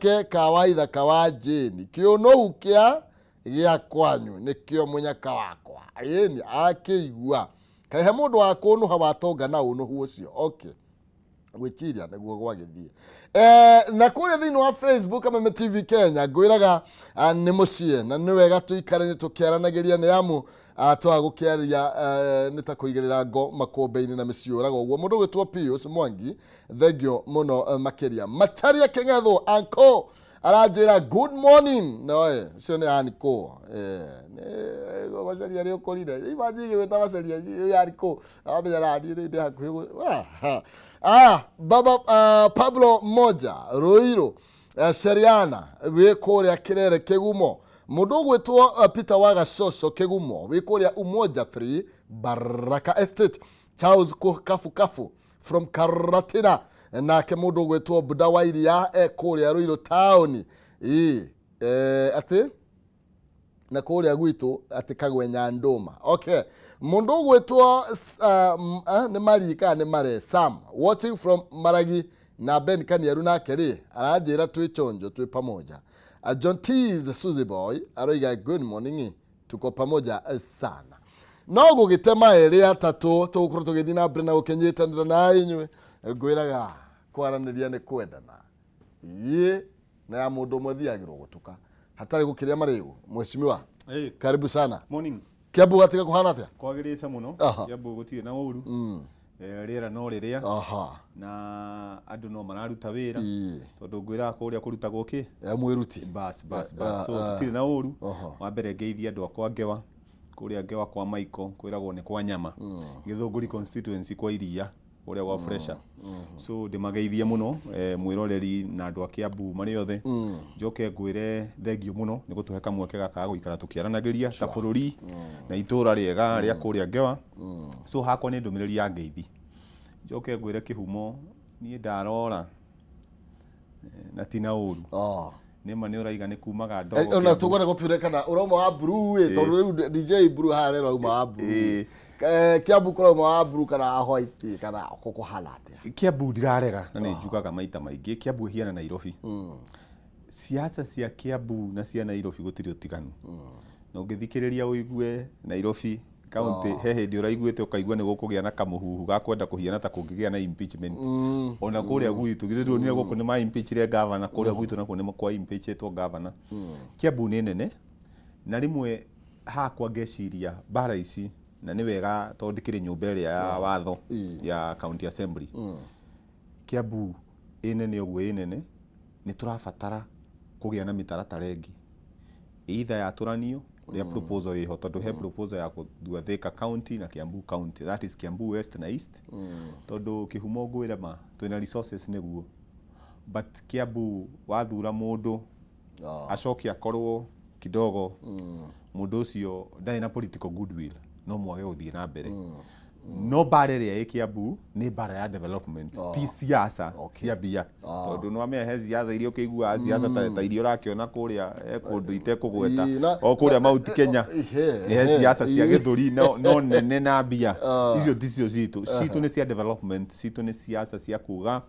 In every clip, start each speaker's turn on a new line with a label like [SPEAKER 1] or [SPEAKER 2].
[SPEAKER 1] gake kawaida kawajeni kiono ukia gya kwanyu nikio munyaka wakwa yeni akigua kahe mundu wakunu hawatonga na unu huocio okay gwichiria niguo gwagithie na kule thini wa Facebook Kameme TV Kenya gwiraga ni mucie na ni wega tuikare tukiaranagiria ni amu twagukiaria nitakuigirira ngo makombe-ini na miciuraga uguo mundu gwitwo Pius Mwangi thengio muno makiria Macharia Keng'etho anko arajira good morning noe cio ni aniko ne Macharia ri ukorire imaji gwita Macharia yariko amenya radi ndi hakuhi baba Pablo moja Ruiro Seriana wikuria kirere kigumo mundu gwitwo Peter Wagacoco kigumo wikuria Umoja Free Baraka Estate Charles Kafu from Karatina nake mundu gwitwo Buda Wairia kuria Ruiro town ati na kuria gwitu ati Kagwenya Nduma okay mundu gwitwo ni marika ni mare Sam watching from Maragi na Ben Kaniaru nake ri arajira twichonjo twi pamoja John Tease Suzy Boy aroiga good morning tuko pamoja sana no gugitema eri atatu tukuru tugithina brena ukenyitanira na inywe gwiraga kwaraniria ni kwendana na ya mundu muthiagirwo gutuka hatari gukiria marigu mweshimiwa karibu sana
[SPEAKER 2] morning
[SPEAKER 1] Kiambu gatika kuhana atia
[SPEAKER 2] kwagirite muno Kiambu gutire na uru rira no riria na andu no mararuta wira tondu ngwira kuria kuruta guki
[SPEAKER 1] mwiruti
[SPEAKER 2] bas so tutire na uru wa mbere ngeithia andu akwa ngewa kuria ngewa kwa Michael kwiragwo ni kwa nyama Githunguri constituency kwa iria uria gwa fresher so ndimageithie muno mwiroreri na andu a Kiambu mari othe njoke ngwire thengio muno ni gutuhe kamweke gaka guikara tukiaranagiria ta bururi na itura riega ria kuria ngewa so hakwa ni ndumiriri ya ngeithi njoke ngwire kihumo nie ndarora na tina uru nima ni uraiga ni kumaga ndogo
[SPEAKER 1] ona tugora gutwire kana uroma wa blue tondu DJ blue ha rero uma wa blue Kiambu kuroma wa blue kana white kana koko halate
[SPEAKER 2] Kiambu ndirarega na ni njugaga maita maingi Kiambu hiana Nairobi siasa cia Kiambu na cia Nairobi gutiri utiganu no ngithikiriria uigue Nairobi county hehe ndi uraiguite ukaigua ni gukugia na kamuhuhu ga kwenda kuhiana ta kungigia na impeachment ona kuria gwitu githirwo ni guku ni ma impeachire governor kuria gwitu na kuni kwa impeachetwo governor Kiambu ni nene na rimwe hakwa ngeciria bara ici na ni wega tondikire nyumba ria ya watho ya county assembly Kiambu inene ogwe inene ni turafatara kugia na mitaratara ingi either ya turanio ya proposal iho tondu he proposal ya kuthua Thika county na Kiambu county that is Kiambu west na east tondu kihumo ngwira ma twina resources niguo but Kiambu wathura mundu acoki akorwo kidogo mundu ucio ndari na political goodwill no mwage guthie na mbere no barere ya Kiambu ni bara ya development ti siasa cia bia tondu no amea he siasa irio kigua siasa ta irio rakiona kuria kundu ite kugweta o kuria Mount Kenya he siasa cia githuri no nene na bia icio dicio citu ni cia development citu ni siasa cia kuga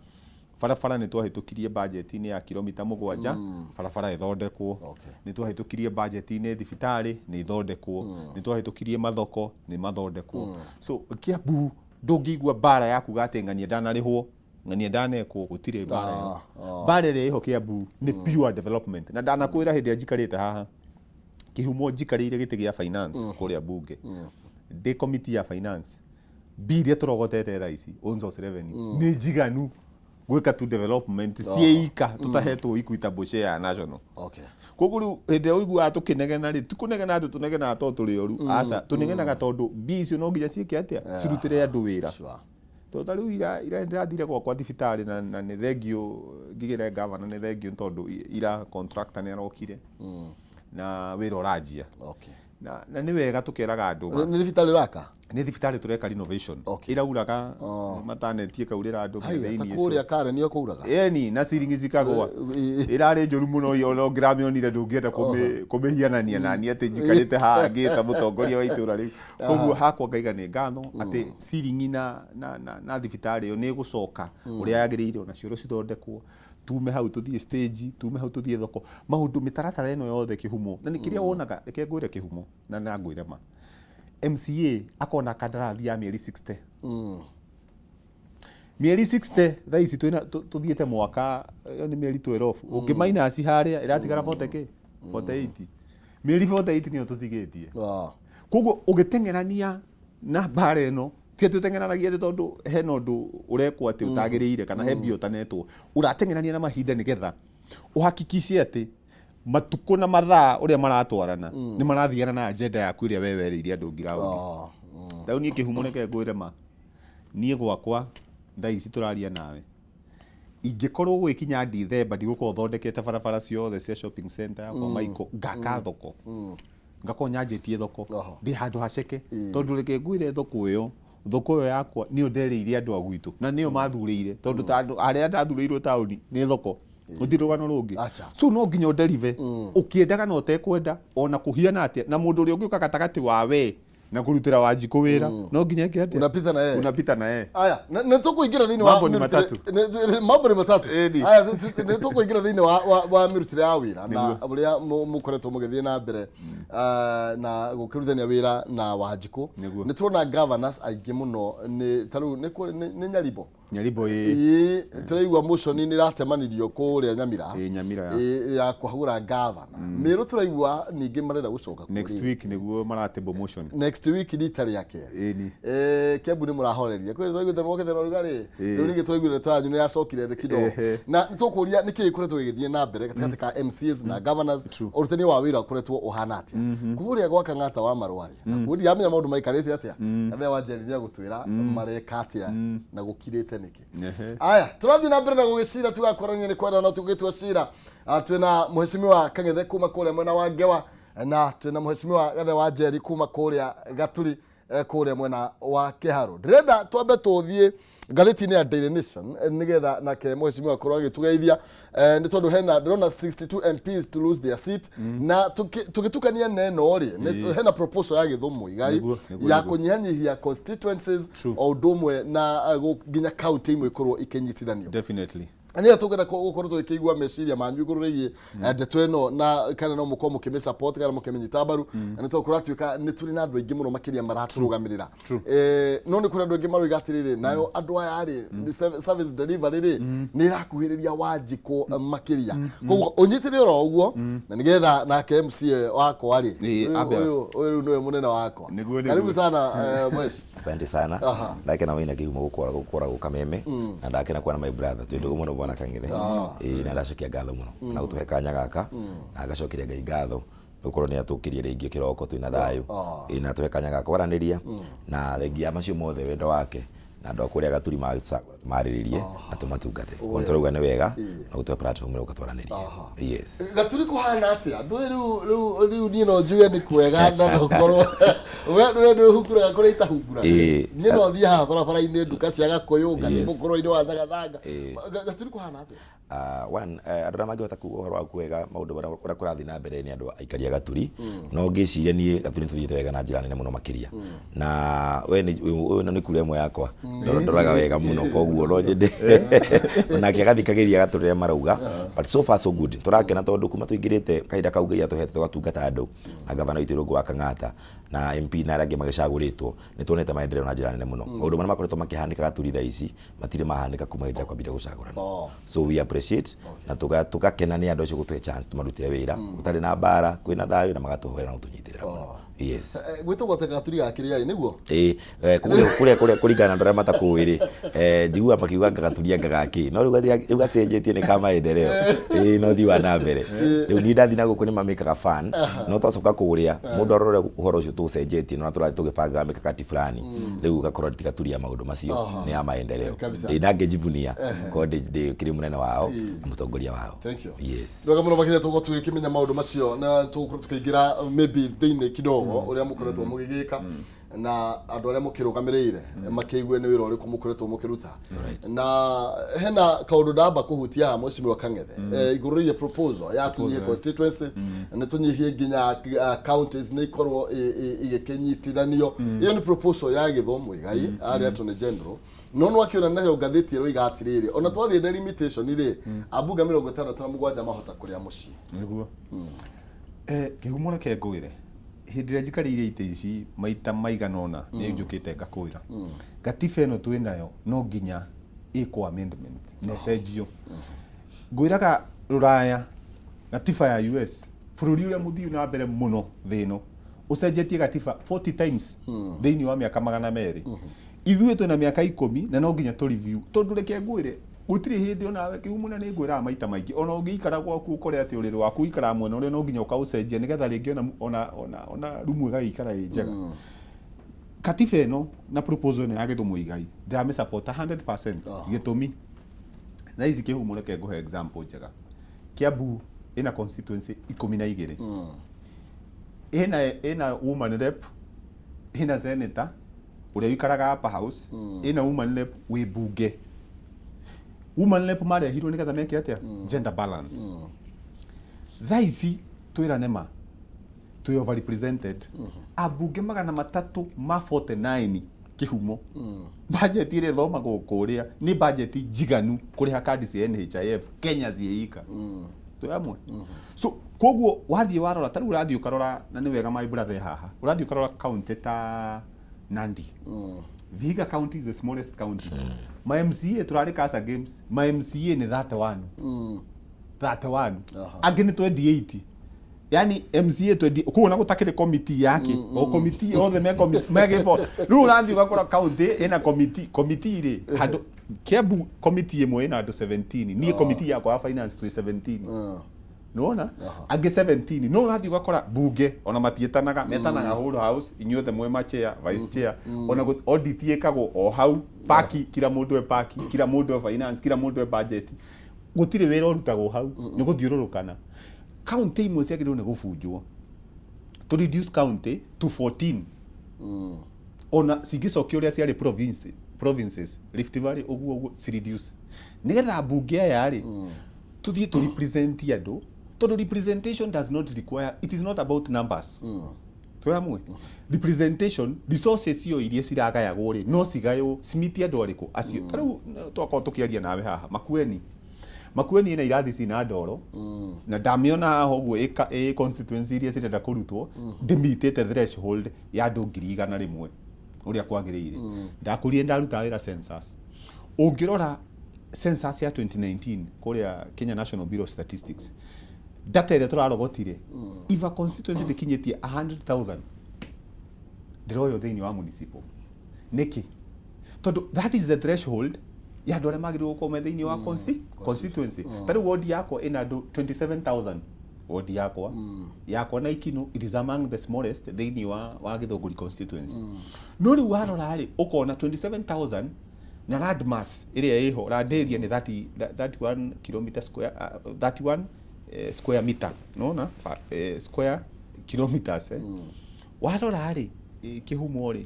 [SPEAKER 2] farafara ni twahitukirie budget ni ya kilomita 7 farafara ithondekwo ni twahitukirie budget ni thibitari ni ithondekwo ni twahitukirie mathoko ni mathondekwo so Kiambu ndungigua bara yaku gatengania ndanarihwo ngania ndanekwo gutire bara bara ire iho Kiambu ni pure development na ndanakwira hindi njikarite haha kihumo njikarire giti gia finance kuria bunge de committee ya finance bill turogotete raisi onzo revenue ni njiganu gwika tu development cieika tutahetwo equitable share ya national koguru hinde uigua tukinegena ri tukunegena atu tunegena ato turi oru aca tunegenaga tondu bicio no nginya ciike atia cirutire andu wira to tari ira ndathire kwa thibitari na ni thengio ngigire governor ni thengio tondu ira contractor ni arokire na wira urajia na ni wega tukeraga andu
[SPEAKER 1] ni thibitari raka
[SPEAKER 2] ni thibitari tureka renovation irauraga matanetie kaurira andu
[SPEAKER 1] thini kuria kare niyo kuuraga
[SPEAKER 2] ni na ciringi cikagwa irari njoru muno yo gramionire ndungienda kumihianania nani ati njikarite ha ngita mutongoria wa itura riu koguo hakwa ngaiga ni ngano ati ciringi na thibitari yo ni gucoka uria yagirire na cioro cithondekwo tume hau tuthie stage tume hau tuthie thoko maundu mitaratara eno yothe kihumo na nikiria wonaga reke ngwire kihumo na ngwire ma MCA akona kandarathi ya mieri 60 mieri 60 thaa ici tuthiete mwaka ni mieri 12 ungimaina aci haria iratigara 40k 48 mieri 48 niyo tuthigetie koguo ugitengerania na bare no ti tutengeranagia tondu hena undu urekwo ati utagiriire kana he bio tanetwo uratengerania na mahinda nigetha uhakikishe ati matuko na mathaa uria maratwarana ni marathiana na agenda yaku iria wewe weriria andu ngiraudi rau nie kihumo neke ngwire ma nie gwakwa ndai ici turaria nawe ingikorwo gwikinya December ndigukorwo thondekete barabara ciothe cia shopping center yakwa maiko ngaka thoko ngako nyanjitie thoko ndi handu haceke tondu reke ngwire thoko iyo yakwa niyo ndereire andu agwitu na niyo mathurire tondu tandu aria ndathurirwo tauni ni thoko utirugano rungi so no nginya nderive ukiendaga no tekwenda ona kuhiana atia na mundu uri ungiuka gatagati wa we na kurutira Wanjiku wira no nginya kiate unapita na yeye aya
[SPEAKER 1] na tukuingira thini wa mambo ni matatu aya ne tukuingira thini wa mirutire ya wira na uria mukoretwo mugithie na mbere na gukirutania wira na Wanjiku ni turona governors aingi muno ni taru ni nyaribo turaigwa motion ni ratemanirio kuria nyamira ya kuhura governor miru turaigwa ningi marenda gucoka
[SPEAKER 2] next week niguo maratembo motion
[SPEAKER 1] next week litari yake Kiambu ni murahoreria kweli twaigwite mwokethera rugari riu ningi turaigwire twanyu ni yacokire the kidogo na nitukuria niki ikuretwo githie na mbere gatakati ka MCAs na governors urutani wa wira kuretwo uhana atia kuria gwaka ngata wa marwari na kuria amenya maundu maikarite atia athe wanjeriria gutwira mareka atia na gukirite niki aya turathi na mbere na gugicira tugakorania ni kwenda no tugitwa cira twina muheshimiwa Kangethe kuma kuria mwena wa Ngewa na twina muheshimiwa Gathe wa Njeri kuma kuria Gaturi kuria mwena wa Kiharu ndirenda twambe tuthie ngatheti-ini ya Daily Nation nigetha nake muheshimiwa korwo agitugeithia ni tondu hena ndona 62 MPs to lose their seat na tugitukania neno ri hena proposal ya githumu igai ya kunyihanyihia constituencies o ndumwe na nginya county imwe ikorwo ikinyitithanio
[SPEAKER 2] definitely
[SPEAKER 1] ani atugenda gukorwo tukigwa meciria manyu igururie ndeto eno na kana no muko mukime support kana mukime tabaru ani tukura tuika ni turi na andu aingi muno makiria maraturugamirira no ni kuri andu aingi marugatirire nayo andu aya ri service delivery ri ni rakuhiriria Wanjiku makiria koguo unyitire ro uguo na nigetha nake MCA wako ari uyu niwe munene wako karibu sana mweshi
[SPEAKER 3] asante sana ndake na wina kiumo gukora Kameme na ndake na kwa na my brother twende muno bwana Kangethe na ndacokia ngatho muno na utuhe kanya gaka na agacokiria Ngai ngatho ukorwo ni atukirie ringi kiroko twina thayu na tuhe kanya gaka waraniria na thengia macio mothe wendo wake na andu akuria Gaturi mariririe na tumatungate kontorauga ni wega na utuhe platform ro katwaraniria yes
[SPEAKER 1] Gaturi kuhana atia andu riu ni no njuge ni kwega na gukorwo we ndu hukura kuri itahungura ni no thia ha barabara-ini nduka cia Gakuyu ngati mukorwo-ini wa thagathanga Gaturi kuhana atia
[SPEAKER 3] one andå mangihota kuga horo wa kwega maundu bara kurathi na mbere ni andu aikaria Gaturi no ngiciria nie Gaturi tuthiete wega na njira nene muno makiria na we ni kure imwe yakwa ndoraga wega muno koguo no njende na kiagathikagiria Gaturi marauga but so far so good turakena tondu kuma tuingirite kahinda kau Ngai atuhete twatungata andu na gavana witu rungu wa Kang'ata na MP na rangi magicaguritwo ni tuonete maendeleo na njira nene muno maundu maria makoretwo makihanika Gaturi thaa ici matire mahanika kuma hinda kwambire gucagurana so we appreciate na tugakena ni andu acio gutwe chance tumarutire wira utari na bara kwina thayu na magatuhoera na utunyitirira yes
[SPEAKER 1] gwito gote Gaturi gakiria niguo
[SPEAKER 3] kuria kuringana ndora matakuiri njigua makiuga Gaturi ngagaki no riu gacenjetie ni kama endeleo no thiwa na mbere riu ni ndathi na guku ni mamikaga fan no twacoka kuria mundu arore uhoro ucio tucenjetie no turari tugibanga mikakati fulani riu gakorwo ti Gaturi ya maundu macio ni ya maendeleo na ngejivunia ko ndi kiri munene wao na mutongoria wao yes
[SPEAKER 1] ndoga muno makinya tugo twikimenya maundu macio na tukuingira maybe thini kidogo uria mukoretwo mugigika na andu aria mukirugamirire makigwe ni wira uriku mukoretwo mukiruta na hena kaundu ndamba kuhutia muheshimiwa Kangethe igururie proposal ya tunyie constituency na tunyihie nginya counties ni ikorwo igikinyitithanio iyo ni proposal ya githomo igai ari attorney general no no akiona nayo ngathĩti ĩrĩa oiga atĩrĩrĩ ona twathiĩ delimitation rĩ ambunge 67 mahota kũrĩa mũciĩ
[SPEAKER 2] nĩguo kĩhumo reke ngwĩre hĩndĩ ĩrĩa njikarĩire itĩ ici maita maigana ũna nĩ njũkĩte ngakwĩra gatiba ĩno twĩ nayo no nginya ĩkwo amendment na ĩcenjio ngwĩraga rũraya gatiba ya US bũrũri ũrĩa mũthiu na mbere mũno thĩ ĩno ũcenjetie gatiba 40 times thĩinĩ wa mĩaka 200 ithuĩ twĩna mĩaka 10 na no nginya tũ review tondũ reke ngwĩre gũtirĩ hĩndĩ onawe kĩhumo na nĩ ngwĩraga maita maingĩ ona ũngĩikara gwaku ũkore atĩ ũrĩrĩ waku ikara mwena ũrĩa no nginya ũkaũcenjia nĩgetha rĩngĩ ona rumu ĩgagĩikara ĩ njega katiba ĩno na proposal ĩno ya gĩthumo igai ndĩramĩ support 100% gĩtũmi na ici kĩhumo reke ngũhe example njega Kiambu ina constituency 12 ina woman rep ina senator ũrĩa wikaraga upper house ina woman rep wĩ bunge woman rep marehirwo nĩgetha meke atĩa gender balance thaa ici twĩrane ma twĩ over represented abunge 349 kĩhumo budget ĩrĩa thomagwo kũrĩa nĩ budget njiganu kũrĩha kandi cia NHIF Kenya ciĩika twamwe so koguo wathiĩ warora tarĩ ũrathiĩ ũkarora na nĩ wega my brother haha ũrathiĩ ũkarora county ta Nandi Vihiga county is the smallest county my MCA turarĩ Casa Games my MCA nĩ 31 angĩ nĩ 28 yani MCA 20 kuona gutakire committee yake o committee othe megebo rĩu ũrathiĩ ũgakora county ina committee ĩrĩ handũ Kiambu committee ĩmwe ina andũ 17 niĩ committee yakwa ya finance twĩ 17 nona angĩ 17 no ũrathiĩ ũgakora bunge ona matiĩtanaga metanaga whole house inyuothe mwema chair vice chair ona audit ĩkagwo o hau paki kila mũndũ e paki kila mũndũ e finance kila mũndũ e budget gũtirĩ wĩra ũrutagwo hau nĩ gũthiũrũrũkana county imwe ciagĩrĩirwo nĩ gũbunjwo to reduce county to 14 ona cingĩcokio ũrĩa ciarĩ provinces Rift Valley ũguo ci reduce nĩgetha bunge aya rĩ tuthiĩ to represent andũ tondũ representation does not require it is not about numbers twamwe representation resources cio iria ciragayagwo rĩ no cigaywo cimiti andũ arĩkũ acio rĩu twakorwo tũkĩaria nawe haha Makueni ina irathi cina ndoro na ndamĩona haha ũguo ĩ constituency iria cirenda kũrutwo ndimitĩte threshold ya andũ 100,000 ũrĩa kwagĩrĩire ndakũrire ndaruta wĩra census ũngĩrora census ya 2019 kũrĩa Kenya National Bureau of Statistics data ĩrĩa tũrarogotire iva constituency ndĩkinyĩtie 100,000 ndĩroyo thĩinĩ wa municipal nĩkĩ tondũ that is the threshold ya andũ arĩa magĩrĩirwo gũkorwo thĩinĩ wa constituency tarĩu ward yakwa ĩna andũ 27,000 ward yakwa na Ikino it is among the smallest thĩinĩ wa Gĩthũngũri constituency no rĩu warora rĩ ũkona 27,000 na landmass ĩrĩa ĩho randeria nĩ 31 kilometer square 31 square meter nona square kilometers warora rĩ kĩhumo rĩ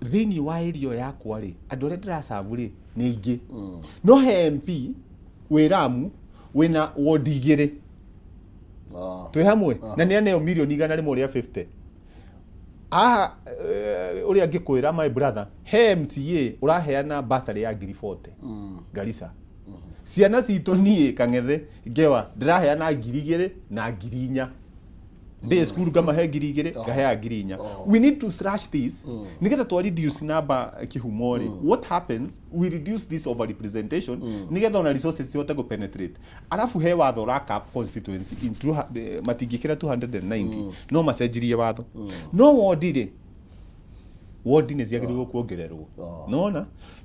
[SPEAKER 2] thĩinĩ wa area yakwa rĩ andũ arĩa ndĩracabu rĩ nĩ aingĩ no he MP wĩramu wĩna ward 2 twĩ hamwe na nĩ aneo mirioni 150 aha ũrĩa ngĩkwĩra my brother he MCA ũraheana bursary ya 40,000 Garissa ciana citũ niĩ Kang'ethe ngewa ndĩraheana 2,000 na 4,000 day school ngamahe 2,000 ngahea 4,000 we need to slash this nigetha to reduce number kihumo rĩ what happens we reduce this over representation nigetha ona resources cihote go penetrate alafu he watho ra cap constituency into matingĩkĩra 290 no macenjirie watho no ward rĩ ward nĩ ciagĩrĩirwo kuongererwo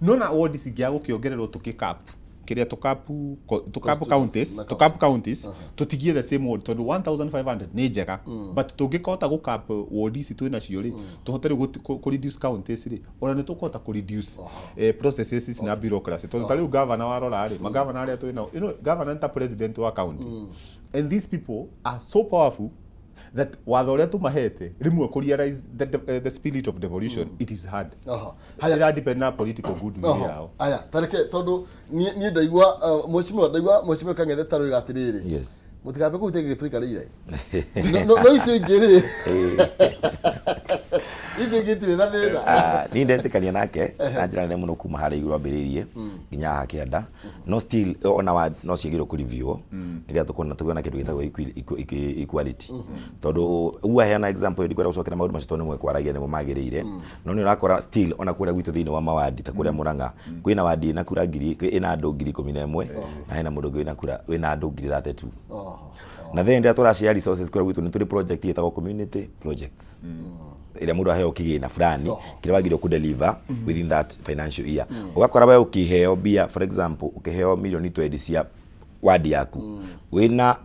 [SPEAKER 2] nona ward cingĩaga gũkĩongererwo tũkĩcap kĩrĩa tũkapu counties tũtigie the same ward tondũ 1,500 nĩ njega but tũngĩkota gũcap ward ici twĩ nacio rĩ tũhote kũ reduce counties rĩ ona nĩ tũkũhota kũ reduce processes na bureaucracy tondũ tarĩu governor warora rĩ magavana arĩa twĩ nao governor nĩ ta president wa county and these people are so powerful that watho ũrĩa tũmahete rĩmwe kũ realize the spirit of devolution it is hard haya depend na political goodwill yao
[SPEAKER 1] aya tareke tondu ni ndaigua mheshimiwa Kang'ethe tarũ gatirĩrĩ
[SPEAKER 3] yes
[SPEAKER 1] mutikambe kũhute gĩtũikarĩire no icio ingĩ rĩ Ici gitire na thina.
[SPEAKER 3] Ni ndetikania nake na njira nene muno kuma hari iguru ambiririe nginya ha kianda no still on awards no ciagiro ku review nigetha tukuona kindu gitagwo equality tondu uwa heana example ndikwenda gucokera maundu macio tondu mwe kwaragia nimo magirire no ni urakora still ona kuria gwitu thiini wa mawadi ta kuria Murang'a kwina wadi na kura ngiri ina andu 11,000 na hena mundu wina kura wina andu 32 na then ndia turashare resources kuria gwitu ni turi project yetagwo community projects ila mundu aheo kigina fulani kile wagire ku deliver within that financial year ugakora wewe ukiheo bia for example ukiheo milioni 20 cia wadi yaku wina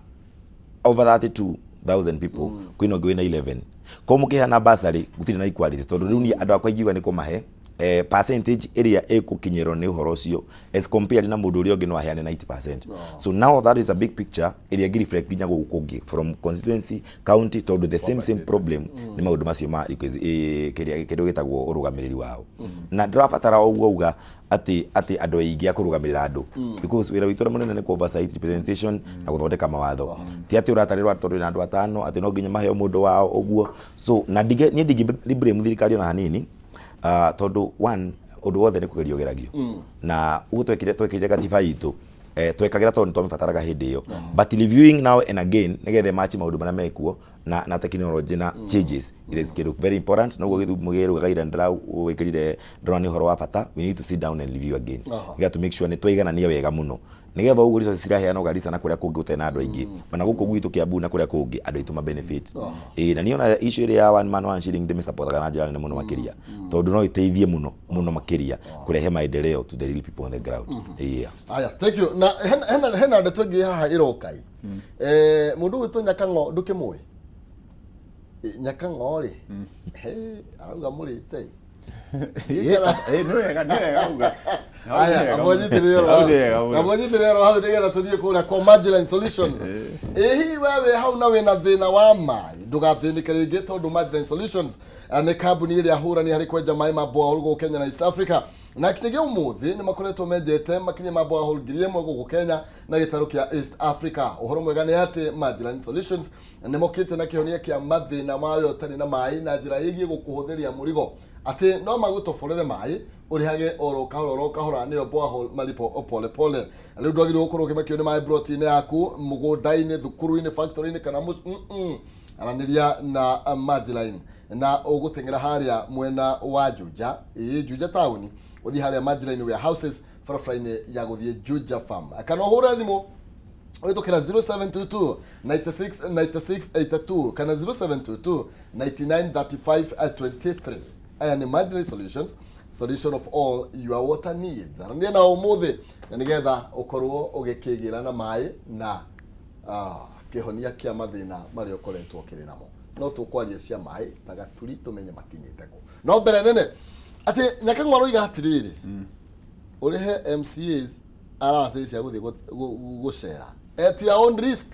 [SPEAKER 3] over 32,000 people kwina ngwina 11 ko mukihana basari gutire na equality tondu riu ni andu akwa igiwa ni kumahe percentage area ekukinyero ni uhoro ucio as compared na mundu uria ungi no aheane 90%. So now that is a big picture area gi reflect ginya gukungi from constituency county tondu the same problem ni maundu macio ma kiria kindu gitagwo urugamiriri wao na ndirabatara uga ati andu aingi akurugamirira andu because wira witu munene ni ku oversight representation na guthondeka mawatho ti ati uratarirwa tondu na andu atano ati no nginya maheo mundu wao uguo so na ni ndigi blame thirikari na hanini tondu one undu wothe ni kugerio geragio na ugu twekire katiba itu twekagira tondu twamebataraga hindi iyo but reviewing now and again nigethe match maundu maria mekuo na technology na changes it is very important no guthu mugeru gaira ndra wikirire ndroni horo wa bata we need to sit down and review again we got to make sure ni twiganania wega muno nigetha ugu riso ciraheana Garissa na kuria kungi utena andu aingi mana guku gwitu Kiambu na kuria kungi andu aitu ma benefit na niona issue area ya one man one shilling ndime support kana njira nene muno makiria tondu no iteithie muno makiria kurehe maendeleo to the real people on the ground
[SPEAKER 1] aya thank you na hena ndetongi haha irokai mundu witu Nyakango ndukimwe Nyakango ri arauga murite
[SPEAKER 2] no wega uga
[SPEAKER 1] aya abonyitirero hau nigetha tuthie kuria kwa Marginal Solutions hi wewe hau na wina thina wa mai ndugathinike ringi tondu Marginal Solutions ni kambuni iria hurani hari kwenja mai ma borehole Kenya na East Africa na kitege umuthi ni makoretwo menjete makinye ma borehole ngiri imwe guku Kenya na gitaro kia East Africa uhoro mwega ni ati Marginal Solutions ni mokite na kihonia kia mathina mayo tani na mai na njira yigie gukuhuthiria murigo ati no magutoforere mai urihage oro kahora ni borehole malipo pole pole riu ndwagire gukorwo kimakio ni mai protein yaku mugunda-ini thukuru-ini factory-ini kana araniria na Marginal na ugutengera haria mwena wa Juja Juja town uthi haria Marginal warehouses farafraine ya guthie Juja farm akano hura thimu witokera 0722 96 kana 0722 9935 aya ni Marginal Solutions, solution of all your water needs. Arania na umuthi na nigetha ukorwo ugikigira na mai na kihonia kia mathina mari ukoretwo kiri namo no tukwaria cia mai ta gaturi tumenye makinyite ku no mbere nene ati Nyakango roiga atiriri urihe MCAs arase cia guthi gucera at your own risk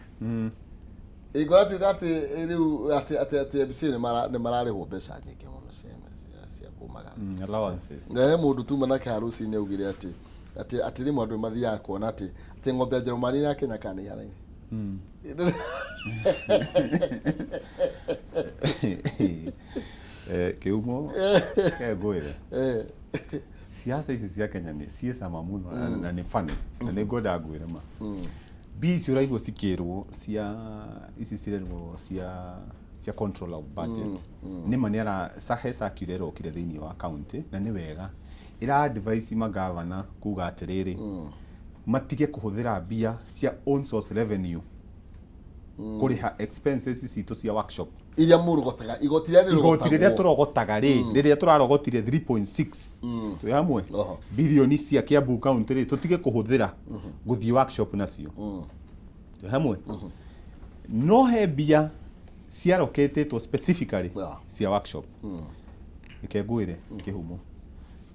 [SPEAKER 1] igora tukati riu ati MC ni mararihwo mbeca nyingi muno cia kumagana allowances mundu tuma na harusi ni ugire ati rimwe andu mathiaga kuona ati ng'ombe ya Jerumani na Kenya kana iharaini
[SPEAKER 2] kiumo kegwire siasa ici cia Kenya ni ciecama muno na ni funny na ni ngoda ngwire ma bici uraigwo cikirwo cia ici cirerwo cia control of budget ni maniara sahesa kirero kire thiini wa county na ni wega ira advice magavana kuga atiriri matige kuhuthira bia cia own source revenue kuriha expenses citu cia workshop
[SPEAKER 1] iria murugotaga igoti
[SPEAKER 2] riria turogotaga riria turarogotire 3.6 tu hamwe bilioni cia Kiambu county ri tutige kuhuthira guthii workshop nacio tu hamwe no he bia cia allocated specifically cia workshop ikegwire kihumo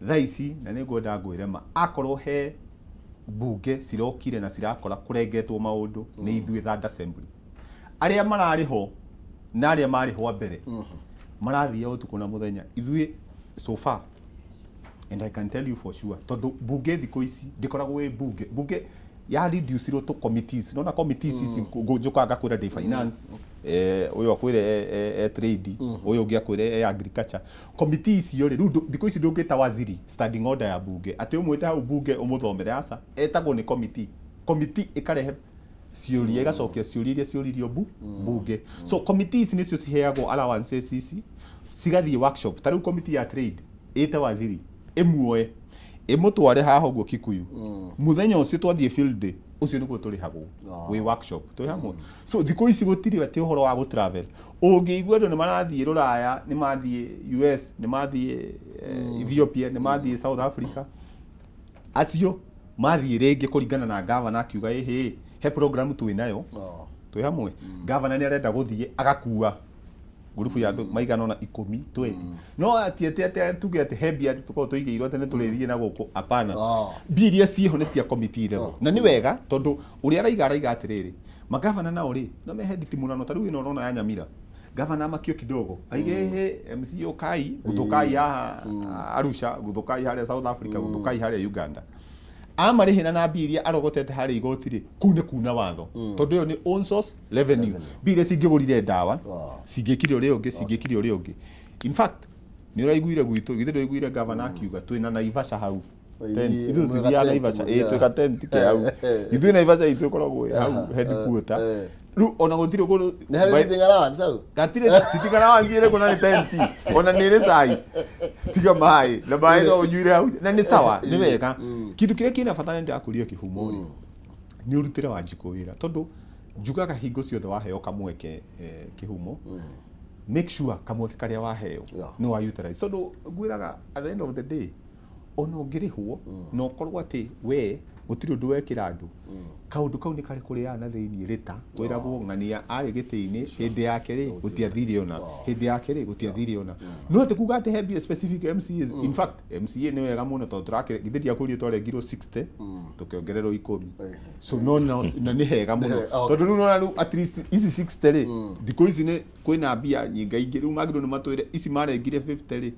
[SPEAKER 2] thaici na ni ngoda ngwire ma akorwo he bunge cirokire na cirakora kurengetwo maundu ni ithuĩ third assembly aria marariho na aria mariho mbere marathia utuku na muthenya ithuĩ so far and I can tell you for sure tondu bunge thiko ici ndikoragwo bunge ya reduce ro to committees nona committees ici njuka ngakwira de finance uyu akwire trade uyu ungi akwire agriculture committees yo ri thiko ici ndungita waziri standing order ya bunge ati umwite hau bunge umuthomere asa etagwo ni committee ikarehe ciuria igacokia ciuria iria ciuririo bunge so committees nicio ciheagwo allowances ici cigathie workshop tariu committee ya trade ite waziri emuoe emutware haha uguo Kikuyu muthenya ucio twathie field day ucio niguo turihagwo wi workshop twi hamwe so thiko ici gutiri ati uhoro wa go travel ungiigua andu ni marathie Ruraya ni mathie US ni mathie Ethiopia ni mathie South Africa acio mathie ringi kuringana na governor akiuga he program twinayo twi hamwe governor ni arenda guthie agakua gurubu ya andu maigana na 10 20 no ati tuge ati hebi ati tuko tuigeirwo ati ni turithie na guku apana biria ciho ni cia committee level na ni wega tondu uri araiga atiriri magavana na uri no me head timu na tariu ino rona ya Nyamira gavana makio kidogo aige he MCO Kai gutukai ya Arusha gutukai haria South Africa gutukai haria Uganda amarihina na biria arogotete hari igotiri kune kuna watho tondu yo ni own source revenue biria cingigurire ndawa cingikire uri ungi in fact ni uraiguire gwitu githe ndiguire governor akiuga twina Naivasha hau ithu tuthia Naivasha twika tent ke hau ithu Naivasha itu koragwo hau headquarter ru ona gutire ko
[SPEAKER 1] ni hari sitingara sau
[SPEAKER 2] gatire sitingara njire kuna ni tent ona ni ri sai tiga mai na mai no nyure hau na ni sawa ni wega kindu kiria kina bata ndi akuria kihumo ri ni urutire Wanjiku wira tondu njugaga hingo ciothe waheo kamweke kihumo make sure kamweke karia waheo ni wa utilize tondu ngwiraga at the end of the day ona ngirihwo no korwo ati we gutiri undu wekira andu kaundu kau ni kari kuria na thiini rita kwiragwo ng'ania ari giti-ini hindi yake ri gutiathire ona hindi yake ri gutiathire ona no ati kuga ati he specific MCAs in fact MCA ni wega muno tondu turakire githiria kurio twarengirwo 60 tukiongererwo 10 so no na ni hega muno tondu riu no at least ici 60 ri thiko ici ni kwina mbia nyinga ingi riu magirwo ni matwire ici marengire 50 ri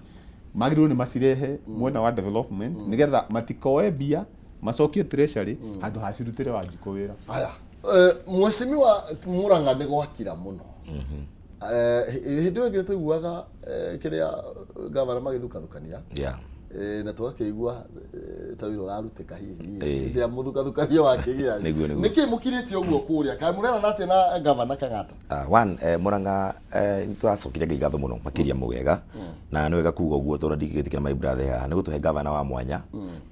[SPEAKER 2] magirwo ni macirehe mwena wa development nigetha matikoe mbia macokie treasury andu hacirutire Wanjiku wira
[SPEAKER 1] aya mweshimiwa Murang'a ni gwakira muno hindi wengire tuiguaga kiria gavana magithukathukania na twakigua ta wira uraruteka hihi ndia muthukathukania wakigia niki mukiritie uguo kuria kai murena nati na gavana Kang'ata
[SPEAKER 3] one Murang'a nitwacokire ngatho muno makiria mugega na ni wega kuga uguo tondu ndigitikira my brother haha ni gutuhe gavana wa mwanya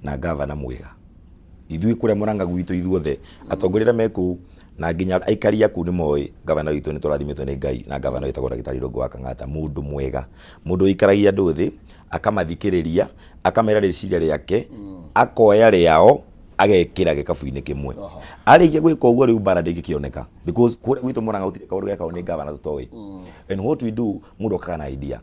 [SPEAKER 3] na gavana mwega ithui kuria Murang'a gwitu ithuothe atongoria meku na nginya aikaria ku ni moi gavana witu ni turathimitwe ni Ngai na gavana witagwo Ndagitari Ndungu wa Kang'ata mundu mwega mundu ikaragia andu thi akamathikiriria akamera riciria riake akoya riao agekira gikabu-ini kimwe arikia gwika uguo riu bara ndingikioneka because kuria gwitu Murang'a gutire kaundu geka ni gavana tutoi and what we do mundu akaga na idea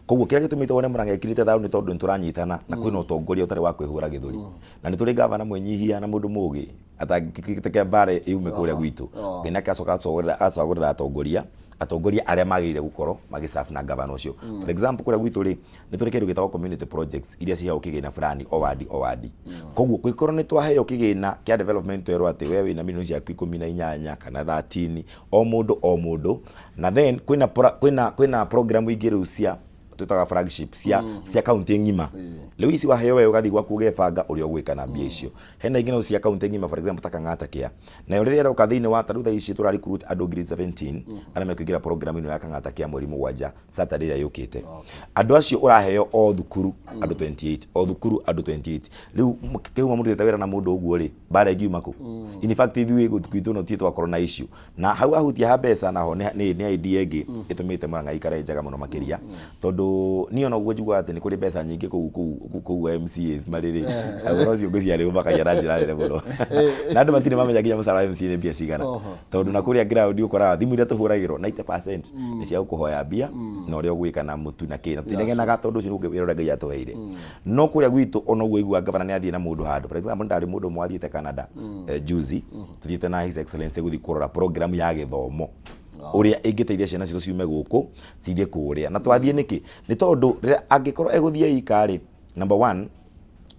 [SPEAKER 3] koguo kiria gitumite wone Murang'a ekirite thau ni tondu nturanyitana na kwina utongoria utari wa kwihura githuri na nituri gavana mwenyihia na mundu mugi atangikiteke bare iume kuria gwitu ngina kacoka acogorera atongoria aria magirire gukorwo magisafu na gavana ucio for example kuria gwitu ri nituri kindu gitagwo community projects iria ciheagwo kigina fulani owadi koguo kwikorwo ni twaheo kigina kia development erwo ati we wina milioni ciaku 18 kana 13 o mundu na then kwina program ingiru cia tutaga flagship cia county ngima leo ici waheo we ugathi gwaku ugebanga uri ogwika na mbia icio hena ingine cia county ngima for example ta Kang'ata kia na uri rero kathini wa tarutha ici turari recruit andu 17 ana mekugira program ino ya Kang'ata kia mweri mugwanja Saturday ya yukite andu acio uraheo o thukuru andu 28 riu kihuma mundu tawira na mundu uguo ri bare ngiuma ku in fact ithui gwitu no tietwa corona issue na hau ahutia ha mbeca naho ni idea ingi itumite Murang'a ikare njaga muno makiria tondu niyo no gujigwa ati ni kuri mbeca nyingi ku MCAs mariri arocio ngoci ari umakaja na njira nene muno na andu matire mamenya nginya musara MCA ni mbia cigana tondu na kuria ground ukora thimu iria tuhuragirwo 90% ni cia kuhoya mbia na uria ugwika na mutu na kina tutinegenaga tondu ucio ugwira Ngai atuheire no kuria gwitu ono guigua gavana ni athie na mundu handu for example ndari mundu mwathiete Canada juzi tuthiete na his excellency guthi kurora program ya githomo uria ingiteithia ciana citu ciume guku cithie kuria na twathie niki ni tondu angikorwo eguthie ikari number 1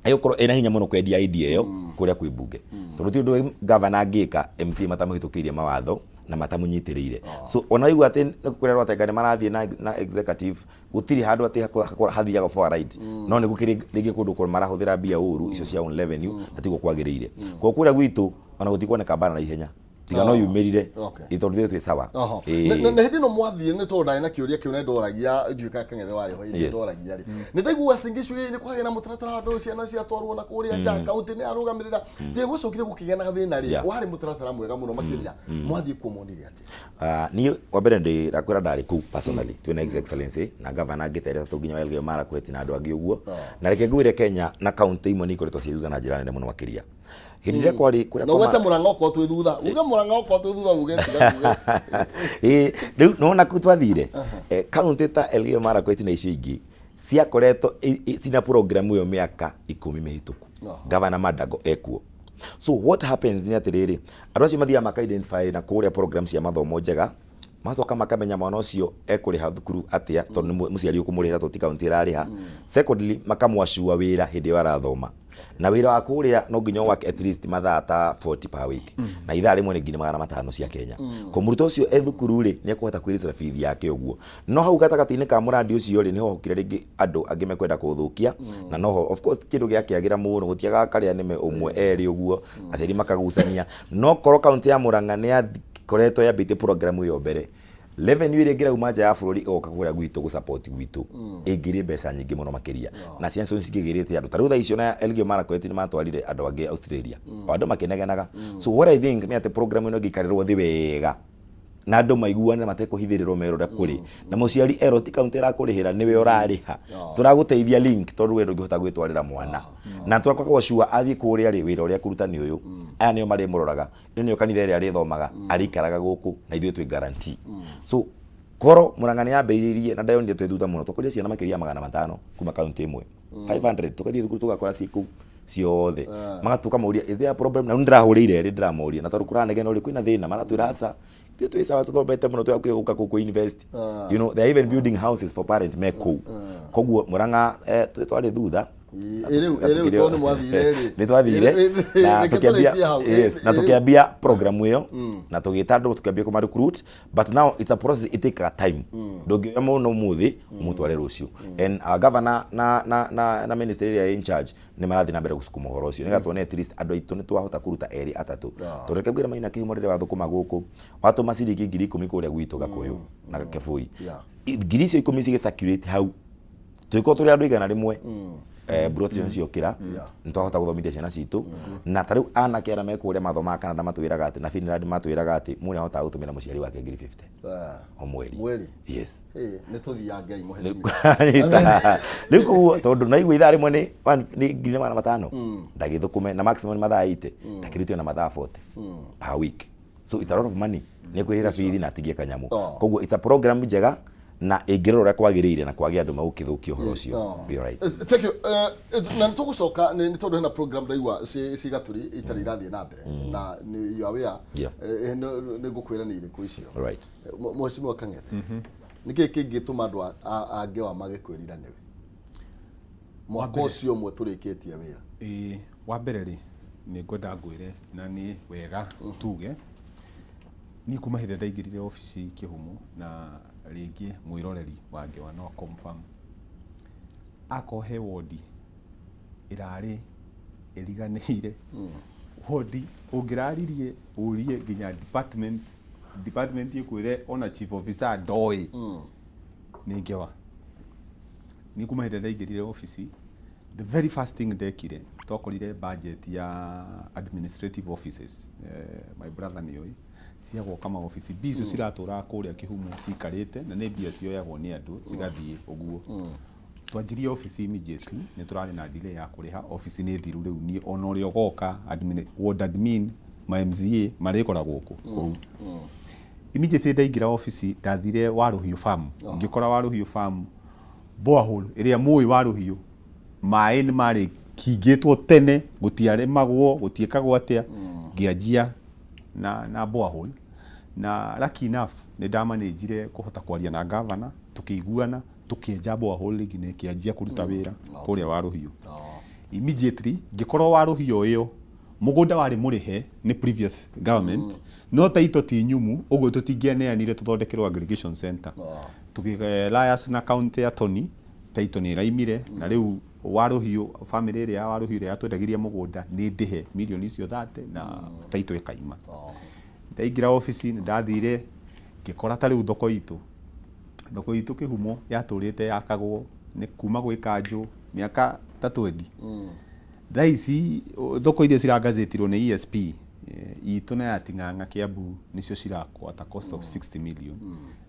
[SPEAKER 3] ayokoro ena hinya muno kwendia idea yo kuria kwi bunge tondu ti undu governor angika MC matamuhitukirie mawatho na matamunyitiriire so ona igu ati kuria rwatengane marathie na executive gutiri handu ati hathiaga for right no ni gukiri rigi kundu ko marahuthira bia uru icio cia on revenue ati gukwagiriire ko kuria gwitu ona gutikuoneka bana na ihenya tiga no yumirire ithondire twi sawa
[SPEAKER 1] na hindi no mwathie ni to ndai na kiuria kiu ne ndoragia nduika kangethe wari ho hindi ndoragia ri ni ndaigua singishuye ni kwari na mutaratara andu ciana cia twarwo na kuria ja county ni arugamirira ti gucokire gukigena gathina ri wari mutaratara mwega muno makiria mwathie kumonire ati
[SPEAKER 3] ni wabere ndi rakwira ndari ku personally twina his excellency na governor ngiterera tunginya welge mara kweti na andu angi uguo na reke ngwire Kenya na county imwe ni ikoretwo ciithutha na njira nene muno makiria hindi kwari kuria
[SPEAKER 1] no wete murango ko twi thutha uga murango ko twi thutha uge tiga
[SPEAKER 3] riu no na kutwathire county ta Elgeyo Marakwet na icio ingi ciakoretwo sina programu yo miaka 10 mihituku governor Madago ekuo so what happens ni atiriri andu acio mathia maka identify na kuria programs cia mathomo njega macoka makamenya mwana ucio ekuriha thukuru atia tondu muciari ukumurira to ti county irariha secondly makamwashua wira hindi yo arathoma na wira wa kuria no nginya work at least mathaa ta 40 per week na ithaa rimwe ni nginya 500 cia Kenya ko muruto ucio ethukuru ri ni akuhota kwirira fees yake uguo no hau gatagati-ini ka murandi ucio ri ni ho hokire ringi andu angi mekwenda kuthukia na no of course kindu giakiagira muno gutiaga karia nime umwe eri uguo aceri makagucania no koro county ya Murang'a ni akoretwo yambite programu yo mbere revenue ile ngira umanja ya bururi oka kuria gwitu gu support gwitu ingiri mbeca nyingi muno makiria na cianso cingigirite andu tarutha icio na Elgeyo Marakwet ni matwarire andu angi Australia andu makenegenaga so what I think ni ate program ino gikarirwo thi wega na andu maiguane matekuhithirirwo merore kuri na muciari eroti county ra kurihira niwe urariha turaguteithia link tondu we ndungihota gwitwarira mwana na turakwa gocua athie kuria ri wira uria kuruta ni uyu aya nio mari muroraga nio kanitha ria rithomaga arikaraga guku na ithuĩ twi guarantee so koro Murang'a ni yambiririe na ndayo ndi twithutha muno tukuria ciana makiria 500 kuma county imwe 500 tukathie thukuru tugakora ciku ciothe magatuka mauria is there a problem na ndirahurire ri ndiramuria na tarukura negena uri kwina thina maratwirasa tu sawa tuthomete muno twakwiuka ku university you know they are even building houses for parents meko koguo Murang'a twari thutha
[SPEAKER 1] ere tone mwathire ri
[SPEAKER 3] ni twathire na tukiambia yes na tukiambia program iyo na tugita andu tukiambia kuma recruit but now it's a process it take a time ndogio muno muthi mutware rucio and our governor na ministry area in charge ni marathi na mbere gusukuma horo ucio nigatwone at least andu aitu ni twahota kuruta eri atatu tureke gwira maina kihumorire wa thukuma guku watu masiriki 10,000 kuria gwitu gakuyu na gakebui ngiri icio 10 cige circulate hau tuiko turi andu igana rimwe broadcast ciokira ntwahota guthomithia ciana citu na tariu anake ara mekuria mathoma Canada matwiraga ati na Finland matwiraga ati muri ahota gutumira muciari wake 50 o mweri yes
[SPEAKER 1] ni tuthia ngai muheshimiwa
[SPEAKER 3] riku tondu na igwa ithari mwe ni nginya 500 ndagithukume na maximum ni mathaa 80 ndakiritio na mathaa 40 per week so it's a lot of money ni kwirira fees na tigie kanyamu koguo it's a program njega na ingirora ria kwagiriire na kwagia andu magukithukio horo cio be right
[SPEAKER 1] thank you na nitugucoka ni tondu hena program ndaigua ci gaturi itari irathie na mbere na you are aware ni ngukwira ni iriku icio
[SPEAKER 3] right
[SPEAKER 1] mheshimiwa Kangethe niki kingituma andu ange wa magikwirira niwe mwaka ucio mwe turikitie wira
[SPEAKER 2] wa mbere ri ni ngwenda ngwire na ni wega tuge ni kuma hinde ndaingirire ofisi Kihumu na ringi mwiroreri wange wa no confirm akohe wodi irari iriganire wodi ungiraririe urie nginya department ikwire ona chief officer ndoi ningewa ni kuma hinde ndaingirire ofisi the very first thing ndekire tokorire budget ya administrative offices my brother nioi ciagwo kama office bizo ciratura kuria Kihumu cikarite na ne bia cioyagwo ni andu cigathie uguo twanjirie office immediately ni turari na delay ya kuriha office ni thiru riu ni onori ogoka ward admin ma MCA marikora guku immediately ndaingira office ndathire Waruhiu farm ngikora Waruhiu farm borehole iria mui Waruhiu mai ni mari kigitwo tene gutiare magwo gutiekagwo atia ngianjia na borehole na lucky enough ni ndamanejire kuhota kwaria na governor tukiguana tukienja borehole ginye kianjia kuruta wira kuria Waruhiu immediately ngikorwo waruhio iyo mugunda wari murihe ni previous government no taito ti nyumu uguo tutingianeanire tuthondekerwo aggregation center tugilayas na county attorney taito ni raimire na riu waruhio family ria waruhire yatwendagirie mugunda ni ndihe milioni icio 30 na taito ikaima ndaingira office ni ndathire ngikora ta riu thoko itu kihumo yaturite yakagwo ni kuma gwi kanju miaka ta 20 Thaisi thoko iria cirangazetirwo ni ESP itu na yating'ang'a Kiambu nicio cirakwo at a cost of 60 million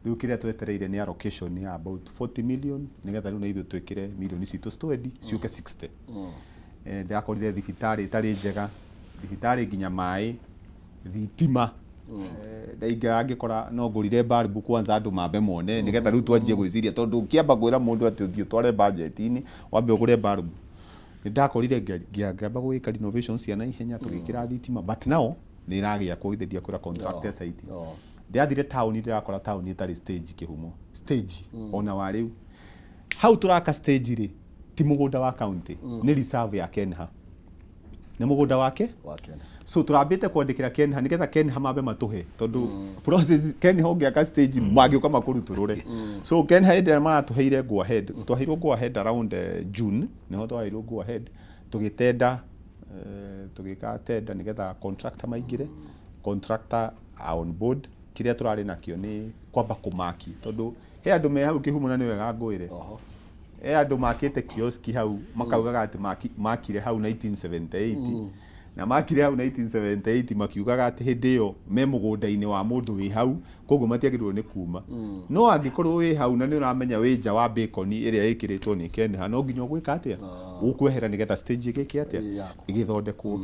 [SPEAKER 2] riu kiria twetereire ni allocation ya about 40 million nigetha riu na ithu twikire million citu twendi ciuke 60 ndakorire thibitari itari njega thibitari nginya mai thitima ndaiga angikora no ngurire bulb kwanza andu mambe mone nigetha riu twanjie gwiciria tondu kiamba gwira mundu ati uthio tware budget-ini wambe ugure bulb ndakorire ngiamba gwika renovations cia na ihenya tugikira thitima but now ni iragia kuithiria kura contractor site ndathire town ndirakora town itari stage kihumo stage ona wa riu hau turaka stage ri ti mugunda wa county ni reserve ya Kenha ni mugunda wake so turambite kwandikira Kenha nigetha Kenha mambe matuhe tondu process Kenha ongiaka stage magiuka makuruturure so Kenha ende matuheire go ahead twahirwo go ahead around June niho twahirwo go ahead tugitenda tugika tenda nigetha contractor maingire contractor on board kiria turari nakio ni kwamba kumaki tondu he andu me hau kihumo na ni wega ngwire andu makite kioski hau makaugaga ati makire hau 1978 na makire hau 1978 makiugaga ati hindi yo me mugunda-ini wa mundu wi hau koguo matiagirwo ni kuma no angikorwo wi hau na ni uramenya wi nja wa bacon iria ikiritwo ni Kenha no nginya gwika atia ukwehera nigetha stage igiki atia igithondekwo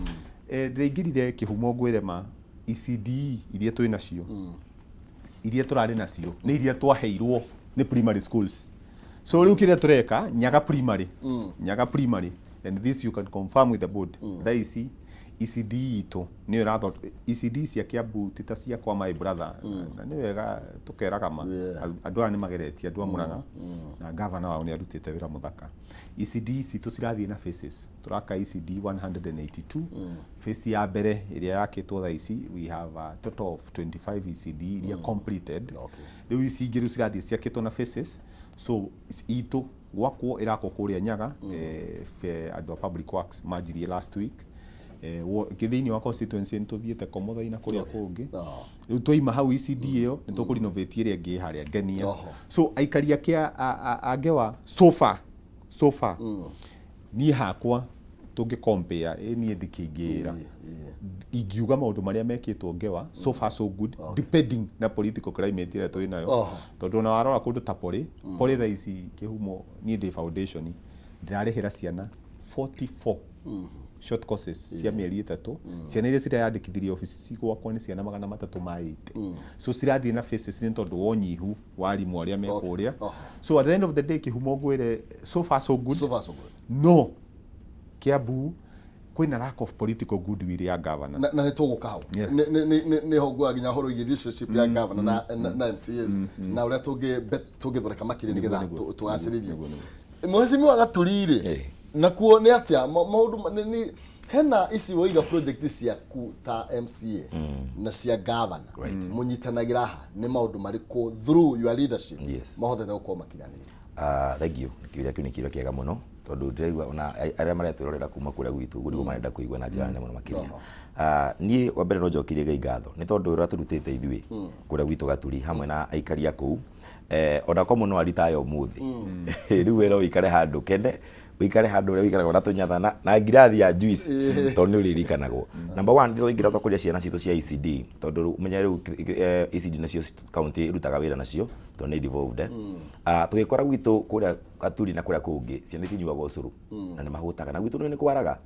[SPEAKER 2] ndingirire kihumo ngwire ma ECD iria twi nacio iria turari nacio ni iria twaheirwo ni primary schools so riu kiria tureka nyaga primary and this you can confirm with the board thaisi ECD itu ni ratho ECD cia Kiambu tita cia kwa my brother na ni wega tukeraga ma andu ani mageretie andu amuraga na governor wao ni arutite wira muthaka ECD citu cirathie na phases turaka ECD 182 phase ya mbere iria yakitwo thaisi we have a total of 25 ECD iria completed riu icingiru cirathie ciakitwo na phases so itu gwakwo irako kuria nyaga andu public works majirie last week kithini wa constituency ntuthiete komothaina kuria kungi riu twaima hau ECD iyo nituku renovate iria ngi haria ngenia so aikaria kia angewa so far ni hakwa tungi compare ni ndikingira ingiuga maundu maria mekitwo ngewa so far so good depending na political climate ira twi nayo tondu na warora kundu ta poli thaisi kihumo ni ndi foundation ndirarihira ciana 44 short courses cia mieri 3 ciana iria cirayandikithirie office cigwakwa ni ciana 380 so cirathie na phases ni tondu wonyihu warimu aria mekuria so at the end of the day kihumo ngwire so far so good no Kiambu kwina lack of political goodwill ya governor
[SPEAKER 1] na nituguka hau ni hogwa ginya horo leadership ya governor na MCAs na uria tungithoreka makiri nigetha tugaciririe mwecimu wa Gaturire nakuo ni atia maundu ni hena ici woiga project ciaku ta MCA na cia governor munyitanagira ni maundu mariku through your leadership mahotete gukoma makinyanire
[SPEAKER 3] thank you kiuria kiu ni kiuria kiega muno tondu ndirigwa ona aria maretwirorera kuma kuria gwitu guo marenda kuigua na njira nene muno makiria nie wa mbere no njokirie Ngai ngatho ni tondu ura turutite ithui kuria gwitu Gaturi hamwe na aikaria kuu ona ko muno aritayo muthi riu wera uikare handu kende uikare handu ria uikaraga na tunyatha na ngirathi ya juice tondu ririkanagwo number 1 nditho ingira twakuria ciana citu cia ECD tondu umenya riu ECD nacio county irutaga wira nacio tondu ni devolved tugikora gwitu kuria Gaturi na kuria kungi ciana tinyuaga ucuru na ni mahutaga na gwitu ni kwaraga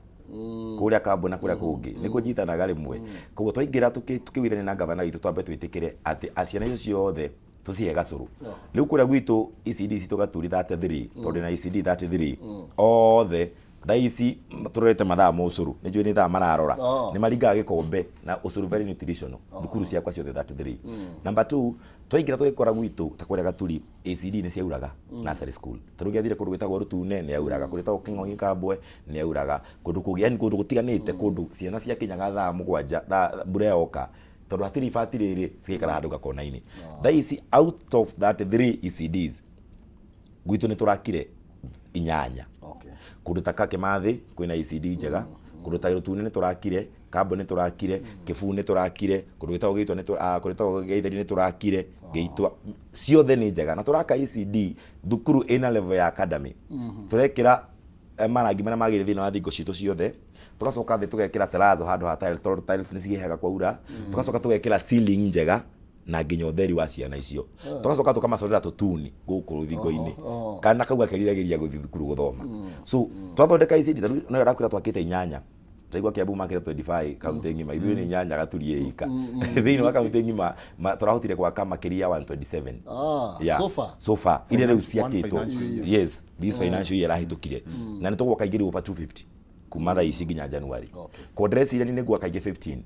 [SPEAKER 3] kuria Kambo na kuria kungi ni kunyitanaga rimwe koguo twaingira tukiwithania na governor witu twambe twitikire ati aciana icio ciothe tucihe gacuru riu kuria gwitu ECD citu Gaturi 33 tondu na ECD 33 othe thaisi turete mathaa ma ucuru ni njui ni thaa mararora ni maringaga gikombe na ucuru very nutritional thukuru ciakwa ciothe 33 number 2 twaingira tugikora gwitu ta kwere gaturi ACD ni ciauraga nursery school tarugi athire kundu gwitagwo rutune ni auraga kundu gwitagwo King'ong'i Kambwe ni auraga kundu kugi yani kundu gutiganite kundu ciana cia kinyaga thaa mugwanja mbura yoka tondu hatiri ifati riri cigikara handu gakona-ini that is out of that 3 ECDs gwitu ni turakire 8 kundu ta Kakimathi kwina ECD njega kundu ta rutune ni turakire Kambwe ni turakire Kibu ni turakire kundu gwitagwo Geitwa ni kundu Geitheri ni turakire Geitwa ciothe ni njega na turaka ECD thukuru ina level ya academy turekira marangi maria magire thina wa thingo citu ciothe tugacoka thi tugekira terrazzo handu ha tiles ni cigehaga kwaura tugacoka tugekira ceiling njega na nginya utheri wa ciana icio tugacoka tukamacorera tutuni guku ruthingo-ini kana kau gakeriragĩria guthi thukuru guthoma so twathondeka ECD no arakwira twakite 8 Taigwa Kiambu market 25 kaunti ngima ithuĩ ni 8 gaturie ika thĩinĩ wa kaunti ngima turahotire gwaka makiria 127 so far ile rĩu ciakĩtwo yes this financial year rahĩtũkire na nĩ tũgwaka ingĩ over 250 kuma thaa ici nginya January kwa dress ile nĩ gwaka ingĩ 15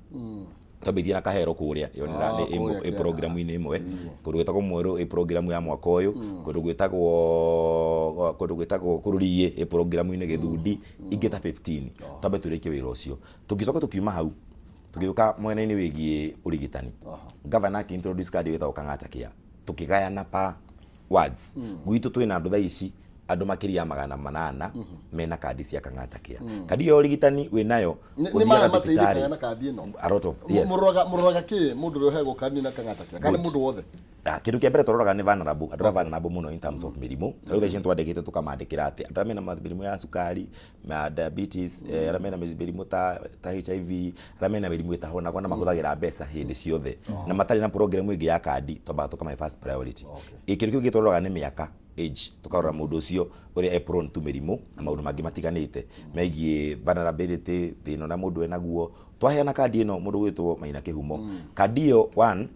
[SPEAKER 3] twambĩtie na kahero kuria yonera nĩ programu-inĩ imwe kundu gwĩtagwo Mweru programu ya mwaka ũyũ kundu gwĩtagwo Ruriri programu-inĩ Gĩthundi ingĩ ta 15 twambe tũrĩkie wĩra ũcio tũngĩcoka tũkiuma hau tũgĩũka mwena-inĩ wĩgiĩ ũrigitani governor akĩintroduce kandi wĩtagwo Kang'ata tũkĩgayana pa wards gwitũ twĩna andũ thaa ici andu makiria 800 mena kandi cia Kang'ata kandi ya urigitani we nayo
[SPEAKER 1] ni mara mateithĩkaga na kandi ĩno
[SPEAKER 3] a lot of yes
[SPEAKER 1] muroraga ki mundu uri hego kandi na Kang'ata kandi mundu wothe
[SPEAKER 3] kindu kia mbere turoraga ni vulnerable andu vulnerable muno in terms of mirimu rĩu thaa ici twandĩkĩte tukamandĩkĩra atĩ andu mena mirimu ya sukari ma diabetes arĩa mena mirimu ta HIV arĩa mena mirimu ĩtahonagwo na mahũthagĩra mbeca hĩndĩ ciothe na matarĩ na program ĩngĩ ya kandi twambaga tukamahe first priority kindu kĩu gĩtũroraga nĩ mĩaka age tukarora mundu ucio uri prone to mirimu na maundu mangi matiganite megie vulnerability thina na mundu enaguo twaheana kandi ino mundu gwitwo Maina Kihumo kandi yo 1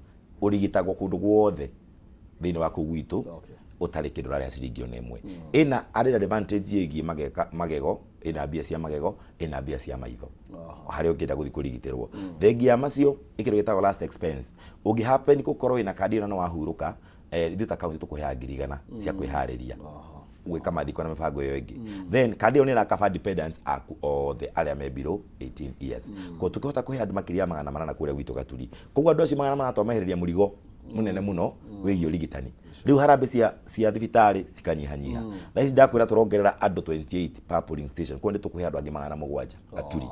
[SPEAKER 3] urigitagwo kundu guothe thina wa kugwitu utari kindu raria ciringi ona imwe ina added advantage yegie magego ina mbia cia magego ina mbia cia maitho hari ungienda guthi kurigitirwo thengia macio ikiru gitagwo last expense ungi happen gukorwo ina kandi ino no wahuruka ithu ta kaunti tukuhea 100 cia kwihariria gwika mathiko na mibango yo ingi then kandi oni rakaba dependents aku othe aria me below 18 years ko tukihota kuhe andu makiria 800 kuria gwitu gaturi koguo andu acio 800 twamahereria murigo munene muno wĩgiĩ ũrigitani rĩu harambe cia thibitarĩ cikanyihanyiha thaa ici ndakwĩra tũrongerera andũ 28 per polling station kwa nĩ tũkũhe andũ angĩ 700 gaturi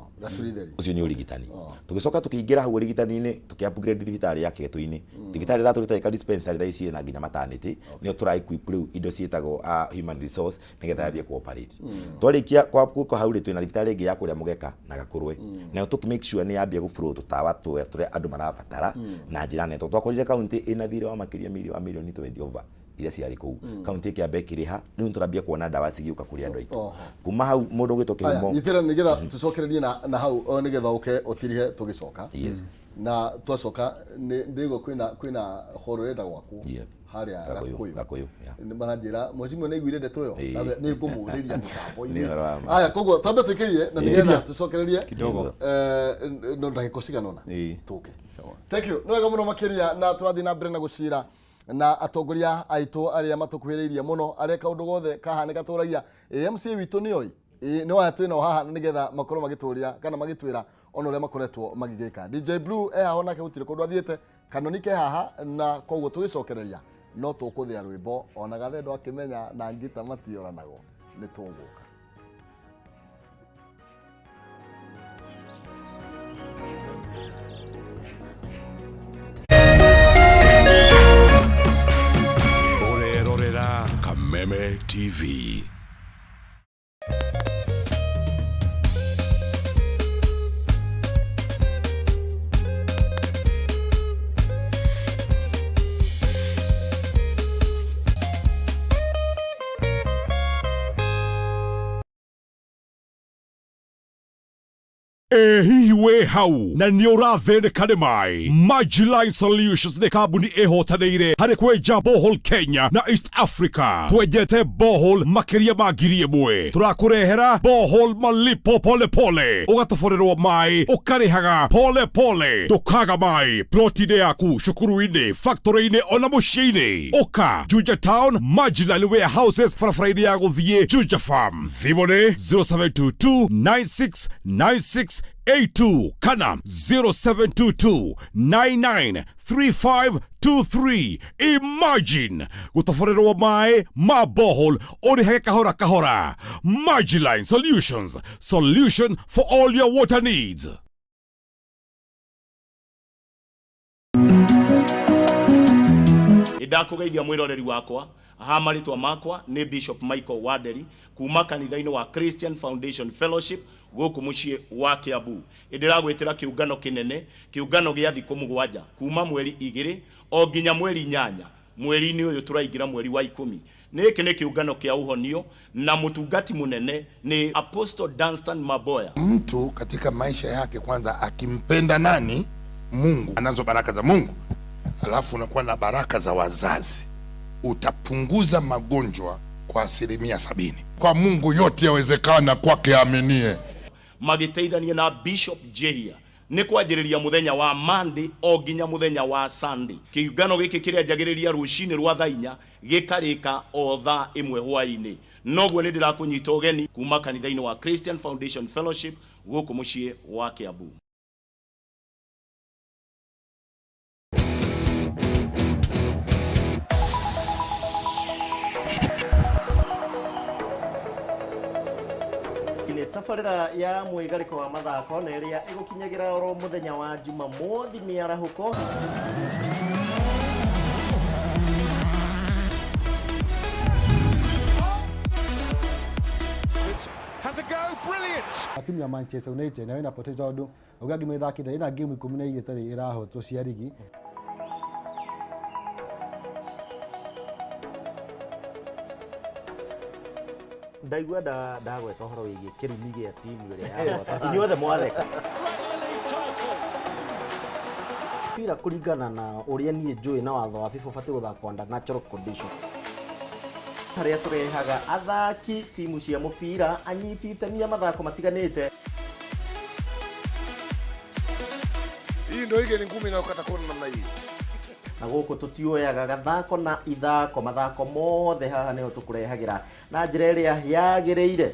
[SPEAKER 3] ũcio nĩ ũrigitani tũgĩcoka tũkĩingĩra hau ũrigitani-inĩ tũkĩ-upgrade thibitarĩ ya Kĩgetũ-inĩ thibitarĩ ĩratũruta ĩka dispensary thaa ici na nginya maternity nĩyo tũra-equip rĩu indo ciĩtagwo human resource nĩgetha yambie ku-operate twarĩkia kwa hau rĩ twĩna thibitarĩ ĩngĩ ya kũrĩa Mũgeka na Gakũrwe nayo tũkĩ-make sure nĩ yambia gũ-flow tũtawa tũrĩa andũ marabatara na njĩra nene twakorire kaunti ĩna thirĩ wa makĩria wa mirioni 20 over iria ciarĩ kũu kaunti ĩkĩamba ĩkĩrĩha rĩu tũrambia kuona ndawa cigĩũka kũrĩ andũ aitũ kuma hau mũndũ gwĩtwo Kĩhumo
[SPEAKER 1] nĩgetha tũcokererie na hau nĩgetha ũke ũtirihe tũgĩcoka na twacoka ndĩgo kwĩna horo renda gwaku harĩa Gakũyũ maranjĩra mwecimu nĩ iguire ndeto ĩyo nĩ ngũmũrĩria mũtambo-inĩ aya koguo twambe twĩkĩrie na nĩgetha tũcokererie kidogo no ndagĩko cigana ũna tũke thank you nĩ wega mũno makĩria na tũrathiĩ na mbere na gũcira na atongoria aitũ arĩa matũkuhĩrĩirie mũno arĩa kaũndũ gothe kahanĩka tũragia MCA witũ nĩ oi nĩ waya twĩna haha nĩgetha makorwo magĩtũria kana magĩtwĩra ona ũrĩa makoretwo magĩgĩka DJ Blue haha onake gũtirĩ kũndũ athiĩte Kanoni ke haha na koguo tũgĩcokereria no tũkũthĩa rwĩmbo ona Gathendo akĩmenya na ngita matioranagwo nĩ tũgũka
[SPEAKER 4] Kameme TV. hihi we hau na nĩ ũrathĩnĩka nĩ maĩ. Majiline Solutions nĩ kambuni ĩhotanĩire harĩ kwenja borehole Kenya na East Africa. Twenjete borehole makĩria ma 1,000. Tũrakũrehera borehole malipo pole pole. Ũgatoborerwo maĩ ũkarĩhaga pole pole. Ndũkaga maĩ ploti-inĩ yaku, cukuru-inĩ, factory-inĩ ona mũciĩ-inĩ. Ũka Juja Town Majiline Warehouses barabara-inĩ ya gũthiĩ Juja Farm. Thimũ nĩ 0722 9696 A2 kana 0722-993523. Imagine gutaforerwo mai ma borehole orihage kahora kahora. Majiline Solutions, solution for all your water needs.
[SPEAKER 5] Idakugeithia mwiroreri wakwa hamaritwa makwa ni Bishop Michael Waderi kuma kanitha-inĩ wa Christian Foundation Fellowship gũkũ mũciĩ wa Kiambu. Ndiragwĩtĩra kĩũngano kĩnene, kĩũngano gĩa thikũ 7 kuma mweri 2 o nginya mweri 8 mweri-inĩ ũyũ tũraingĩra mweri wa 10. Nĩkĩ nĩ kĩũngano kĩa ũhonio na mũtungati mũnene ni Apostle Dunstan Maboya.
[SPEAKER 6] Mtu katika maisha yake kwanza akimpenda nani? Mungu. Anazo baraka za Mungu. Alafu unakuwa na baraka za wazazi. Utapunguza magonjwa kwa 70%. Kwa Mungu yote yawezekana kwake amenie.
[SPEAKER 5] Magĩteithania na Bishop Jehia nĩ kwanjĩrĩria mũthenya wa Monday o nginya mũthenya wa Sunday. Kĩũngano gĩkĩ kĩrĩa njagĩrĩria rũcinĩ rwa thaa 4 gĩkarĩka o thaa 1 hwaĩ-inĩ. Noguo nĩ ndĩrakũnyita ũgeni kuma kanitha-inĩ wa Christian Foundation Fellowship gũkũ mũciĩ wa Kiambu.
[SPEAKER 7] Tabarĩra ya mwĩgarĩko wa mathako na ĩrĩa ĩgũkinyagira oro mũthenya wa Jumamothi mĩarahũko.
[SPEAKER 8] Has a go, brilliant.
[SPEAKER 9] Timu ya Manchester United nayo inapoteza ũndũ ũgĩa ngĩmĩthakĩte ina game 12 tarĩ ĩrahotwo cia ligi.
[SPEAKER 7] Ndaigua ndagweta ũhoro wĩgiĩ kĩrumi gĩa timu ĩrĩa yahota. Inyuothe mwatheka. Pira kũringana na ũrĩa niĩ njũĩ na watho wa FIFA ũbatiĩ gũthakwo under natural condition. Harĩa tũrehaga athaki timu cia mũbira anyiti itemi ya mathako matiganĩte.
[SPEAKER 6] Hii ndio igeni ngumi na ukata kona namna hii.
[SPEAKER 7] Na gũkũ tũtioyaga gathako na ithako mathako mothe haha nĩho tũkũrehagĩra na njĩra ĩrĩa yagĩrĩire.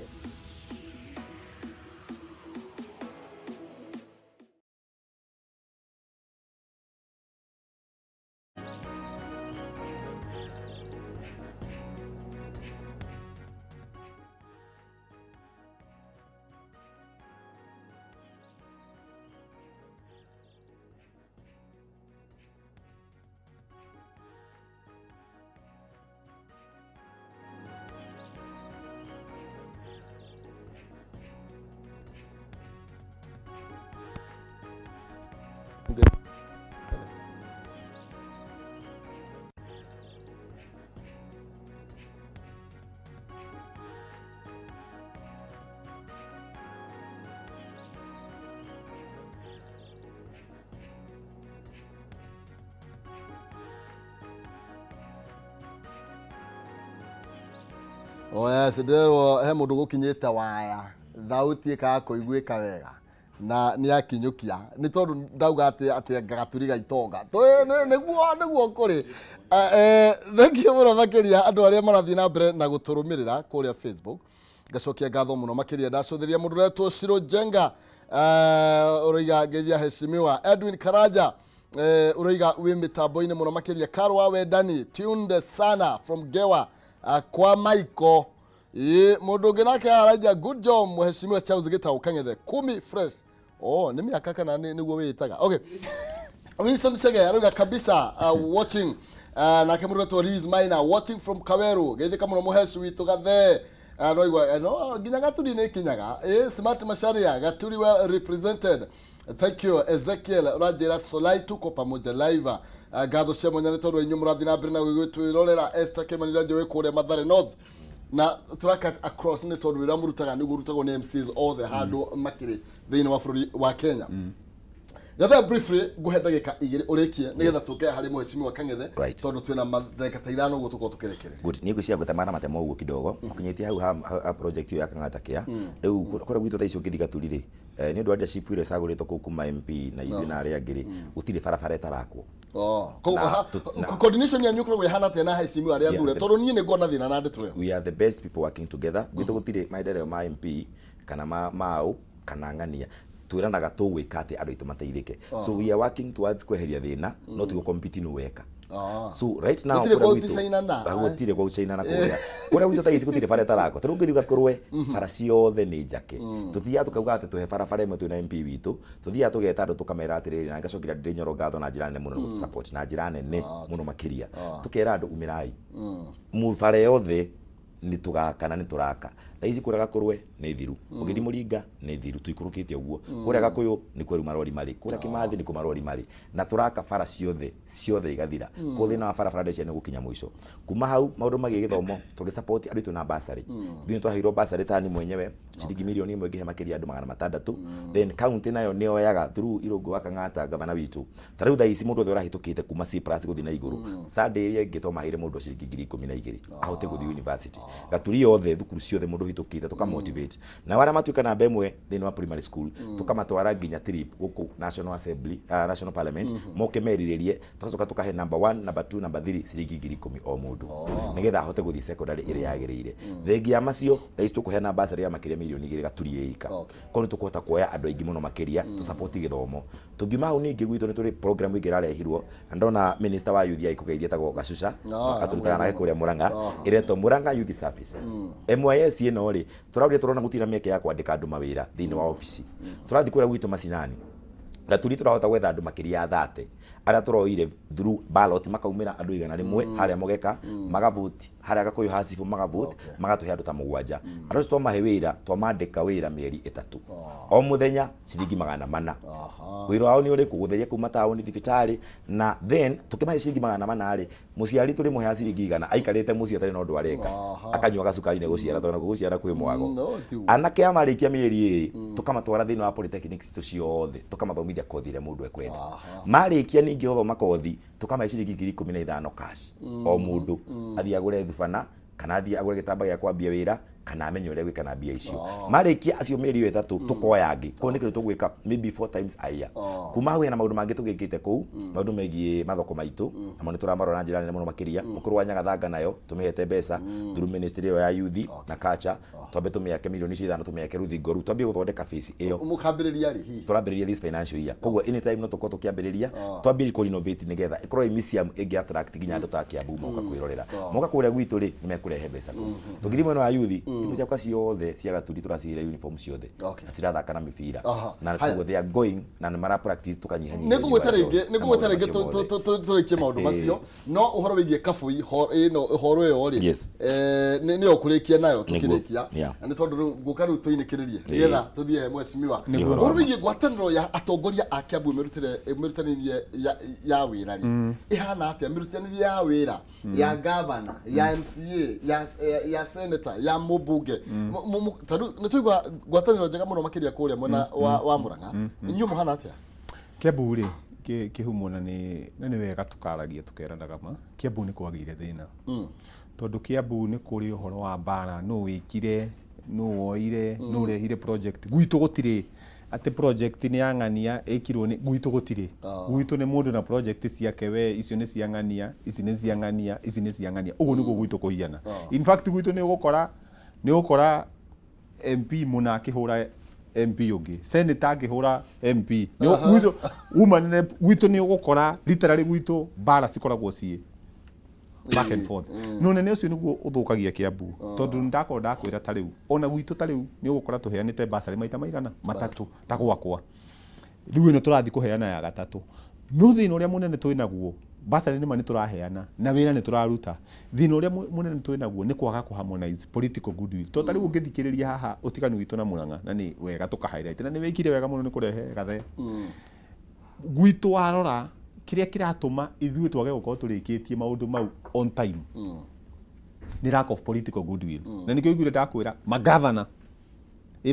[SPEAKER 1] Oh yes, ndirwo he mundu gukinyite waya thauti ka kuiguika wega na ni akinyukia ni tondu ndauga ati gaturi gaitonga niguo kuri thank you muno makiria andu aria marathi na mbere na guturumirira kuria Facebook gacokia ngatho muno makiria ndacuthiria mundu retwo Ciro Jenga uroiga ngethia heshimiwa Edwin Karaja uroiga wi mitambo-ini muno makiria Karwa Wendani tuned sana from Gewa kwa Michael mundu nake araja good job mheshimiwa Charles Gitau Kangethe 10 fresh ni miaka kana niguo witaga okay Wilson Sege aruga kabisa watching na kemuru to release mine watching from Kaweru geithika muno muheshi witu gathe no igwa no ginya gaturi ni kinyaga smart masharia gaturi well represented. Thank you Ezekiel Rajera Solai tuko pamoja live gatho cia mwanya ni tondu inyu murathi na mbere na gwitwirorera Esther Kemanira Jowe kuria Mathare North na turakat across ne tondu wira murutaga ni gurutagwo ni MCs all the hado makiri thini wa bururi wa Kenya gatha briefly guhendagika igiri urekie nigetha tuke hari mweshimiwa Kang'ethe tondu twina matheka ta ithano guo tuko tukerekere
[SPEAKER 3] good ni ngwiciria gutemana matemo uguo kidogo ukinyitie hau ha project ya Kang'ata kia riu kora gwitu tha icio ngithiga turire ni ndu leadership ile saguritwo ku kuma MP na ithi na aria ngiri gutire barabara itarakwo
[SPEAKER 1] coordination ya nyukro we hana tena ha isimu aria thure tondu nie ni ngona thina na ndetwe
[SPEAKER 3] we are the best people working together gwitu gutire maendeleo ma MP kana mau kana ng'ania twiranaga tugwika ati andu itu mateithike so we are working towards kweheria thina not to compete no weka so right now gutire kwa ucaina na kuria gwitu taici gutire bara tarako taru ngithiuga kurwe bara ciothe ni njake tuthia tukauga ati tuhe bara imwe twina MP witu tuthia tugeta andu tukamera atiriri na ngacokira ndinyoro ngatho na njira nene muno no support na njira nene muno makiria tukera andu umirai mu bara yothe ni tugakana ni turaka thaici kuraga kurwe ni thiru ugithi muringa ni thiru tuikurukitie uguo kuraga kuyu ni kweru marori mari kuria Kimathi ni kumarori mari na turaka bara ciothe igathira kuthi na bara ndece ni gukinya mwisho kuma hau maundu magi githomo tugi support andu itu na basari thini twahiro basari tani mwenyewe ciringi milioni 1 ngihe makiria andu 600 then county nayo ni oyaga through Irungu wa Kang'ata gavana witu tariu thaici mundu othe urahitukite kuma C+ guthi na iguru Sunday iria ngitoma mundu ciringi 12,000 ahote guthi university gaturi yothe thukuru ciothe mundu hitukite tukamotivate na wara matuika na bemwe thini wa primary school tukamatwara nginya trip guku National Assembly National Parliament moke meriririe tukacoka tukahe number 1 number 2 number 3 ciringi 10,000 o mundu nigetha ahote guthi secondary ire yagirire thengi ya macio thaici tukuhe na basari ya makiria milioni 2 gaturi ika kono tukuhota kuoya andu aingi muno makiria tu support githomo tungima hau ningi gwitu ni turi program igirarehirwo ndona minister wa youth aikugeithia tago Gacuca aturutana na kuria Murang'a ireto Murang'a Youth Service MYS ino ri turauri turona gutira mieke ya kwandika andu mawira thini wa office turathi kuria gwitu macinani gaturi turahota gwetha andu makiria 30 aria turoire through ballot makaumira andu 100 haria mogeka magavote haria Gakuyu hasifu magavote magatuhe andu ta 7 andu twamahe wira twamandika wira mieri 3 o muthenya ciringi 400 wira wao ni uri kugutheria kuma tauni thibitari na then tukimahe ciringi 400 ri muciari turi muhe ciringi 100 aikarite muci atari no ndu areka akanywa gacukari ne guciara tondu guciara kwi mwago anake amarikia mieri tukamatwara thini wa polytechnics tuciothe tukamathomithia kothi ire mundu ekwenda marikia ningi othoma kothi tukamahe ciringi 15,000 cash o mundu athia agure thubana kana athia agure gitamba gya kwambia wira kana amenye uria gwika na mbia icio marikia acio meri 3 tukoyangi ko nikire tugwika maybe 4 times a year kuma hau na maundu mangi tugikite ku maundu megie mathoko maitu na moni turamarora na njira nene muno makiria mukuru wa Nyagathaga nayo tumihete mbeca through ministry ya youth na culture twambe tumiake milioni 5 tumiake ruthingo ru twambe guthondeka face iyo mukambiriria ri turambiriria this financial year koguo anytime no tuko tukiambiriria twambe ku innovate nigetha ikorwo museum igi attract ginya andu ta Kiambu moka kwirorera moka kuria gwitu ri nimekurehe mbeca tugithi mwena wa youth timu ciakwa ciothe cia gaturi turacire uniform ciothe na cirathaka na mipira na kugo they are going na mara practice tukanyihanyihia
[SPEAKER 1] niguo tarenge turikie maundu macio no uhoro wigie kabui horo yo ri ni okurikia nayo tukirikia na ni tondu guka ru tuinikiririe nigetha tuthie mweshimiwa uhoro wigie gwataniro ya atongoria a Kiambu mirutanirie ya wira ri ihana atia mirutanirie ya wira ya governor ya MCA ya senator ya mbunge tadu nituigwa gwataniro njega muno makiria kuria mwena wa Murang'a inyu muhana atia
[SPEAKER 2] Kiambu ri kihumo na ni wega tukaragia tukeranaga ma Kiambu ni kwagire thina tondu Kiambu ni kuri uhoro wa bara no wikire no woire no rehire project gwitu gutire ati project ni ang'ania ekirwo ni gwitu gutire gwitu ni mundu na project ciake we icio ni ciang'ania ici ni ciang'ania ici ni ciang'ania ugu niguo gwitu kuhiana in fact gwitu ni gukora MP muna akihura MP ungi senator akihura MP ni gwitu umane gwitu ni gukora literally gwitu bara cikoragwo cie back and forth no nene ucio niguo uthukagia Kiambu tondu ndakwenda kwira tariu ona gwitu tariu ni gukora tuheanite basari maita maigana matatu ta gwakwa riu ino turathi kuheana ya gatatu no thina uria munene twinaguo basari ni mani turaheana na wira ni turaruta thina uria munene twinaguo ni kwaga ku harmonize political goodwill to tariu ngithikiriria haha utiganu witu na Murang'a na ni wega tuka highlight na ni wikire wega muno ni kurehe gathe gwitu warora kiria kiratuma ithuĩ twage gukorwo turikitie maundu mau on time ni lack of political goodwill na nikio igure ndakwira magavana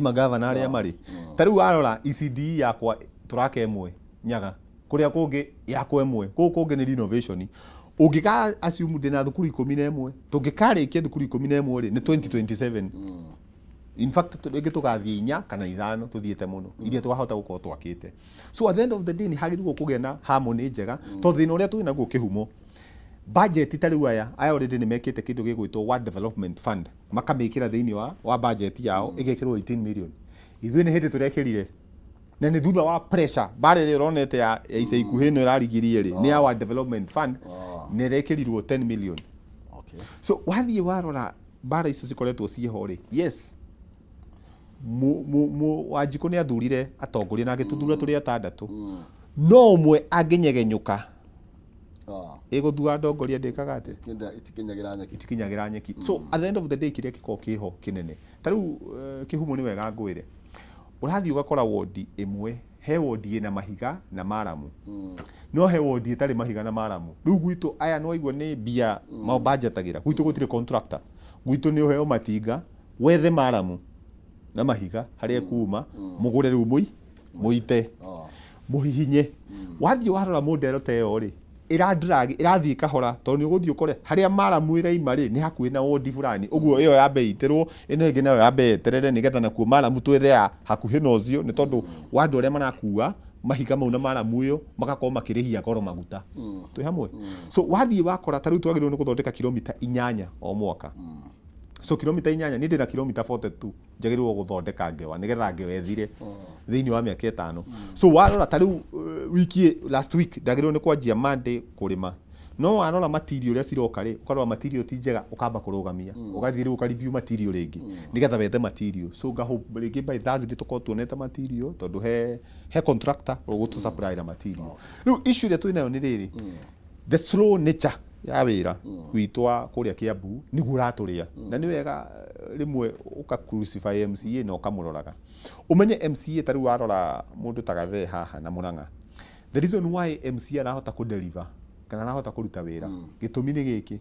[SPEAKER 2] magavana aria mari tariu arora ECD yakwa turaka emwe nyaga kuria kungi yakwa emwe kungi ni renovation ungika assume ndina thukuru 11 tungikarikia thukuru 11 ri ni 2027 in fact rĩngĩ tũgathiĩ 4 kana 5 tuthiĩte mũno iria twahota gũkorwo twakĩte. So at the end of the day nĩ hagĩrĩirwo kũgĩa na harmony njega tondũ thĩna ũrĩa twĩ naguo kĩhumo budget ta rĩu aya already nĩ mekĩte kĩndũ gĩgwĩtwo World Development Fund makamĩkĩra thĩinĩ wa budget yao ĩgekĩrwo 18 million. Ithuĩ nĩ hĩndĩ tũrekĩrire na nĩ thutha wa pressure bare rĩ ronete ya ica ikuhĩ ĩno ĩrarigirie rĩ nĩ ya World Development Fund nĩ rekĩrirwo 10 million. Okay. So wathiĩ warora bara icio cikoretwo ciĩho rĩ yes Wanjikũ nĩ athurire atongoria na agĩtuthura tũrĩ atandatũ no ũmwe angĩnyegenyũka ĩgũthua ndongoria ndĩkaga atĩ itikinyagĩra nyeki. So at the end of the day kĩrĩa gĩkoragwo kĩho kĩnene ta rĩu kĩhumo nĩ wega ngwĩre ũrathiĩ ũgakora wodi ĩmwe he wodi ĩna mahiga na maramu no he wodi ĩtarĩ mahiga na maramu. Rĩu gwitũ aya no aigua nĩ mbia mabanjetagĩra gwitũ gũtirĩ contractor gwitũ nĩ ũheo matinga wethe maramu na mahiga harĩa kuma mũgũre rĩu mũite mũhihinye. Wathiĩ warora model ta ĩyo rĩ ĩrathiĩ kahora tondũ nĩ ũgũthiĩ ũkore harĩa maramu ĩraima rĩ nĩ hakuhĩ na wodi fulani ũguo ĩyo yambe iterwo ĩno ĩngĩ nayo yambe eterere nĩgetha nakuo maramu twethe hakuhĩ na ũcio nĩ tondũ wa andũ arĩa marakua mahiga mau na maramu ũyũ magakorwo makĩrĩhia goro maguta twĩ hamwe. So wathiĩ wakora ta rĩu twagĩrĩirwo nĩ gũthondeka kilomita 8 o mwaka. So kilomita 8 nĩ ndĩna kilomita 42 njagĩrĩirwo gũthondeka ngewa nĩgetha ngewa ethire thĩinĩ wa mĩaka 5. So warora ta rĩu wiki last week ndagĩrĩirwo nĩ kwanjia Monday kũrĩma no warora material ũrĩa ciroka rĩ ũkarora material ti njega ũkamba kũrũgamia ũgathiĩ rĩu ũkareview material rĩngĩ nĩgetha wethe material. So ngahope rĩngĩ by Thursday tũkorwo tuonete material tondũ he contractor ũgũtũ supply na material. Rĩu issue ĩrĩa twĩ nayo nĩ rĩrĩ the slow nature ya wĩra witũ wa kũrĩa Kiambu nĩguo ũratũrĩa na nĩ wega rĩmwe ũka crucify MCA na ũkamũroraga ũmenye MCA ta rĩu warora mũndũ ta Gathe haha na Mũrang'a the reason why MCA arahota kũ deliver kana arahota kũruta wĩra gĩtũmi nĩ gĩkĩ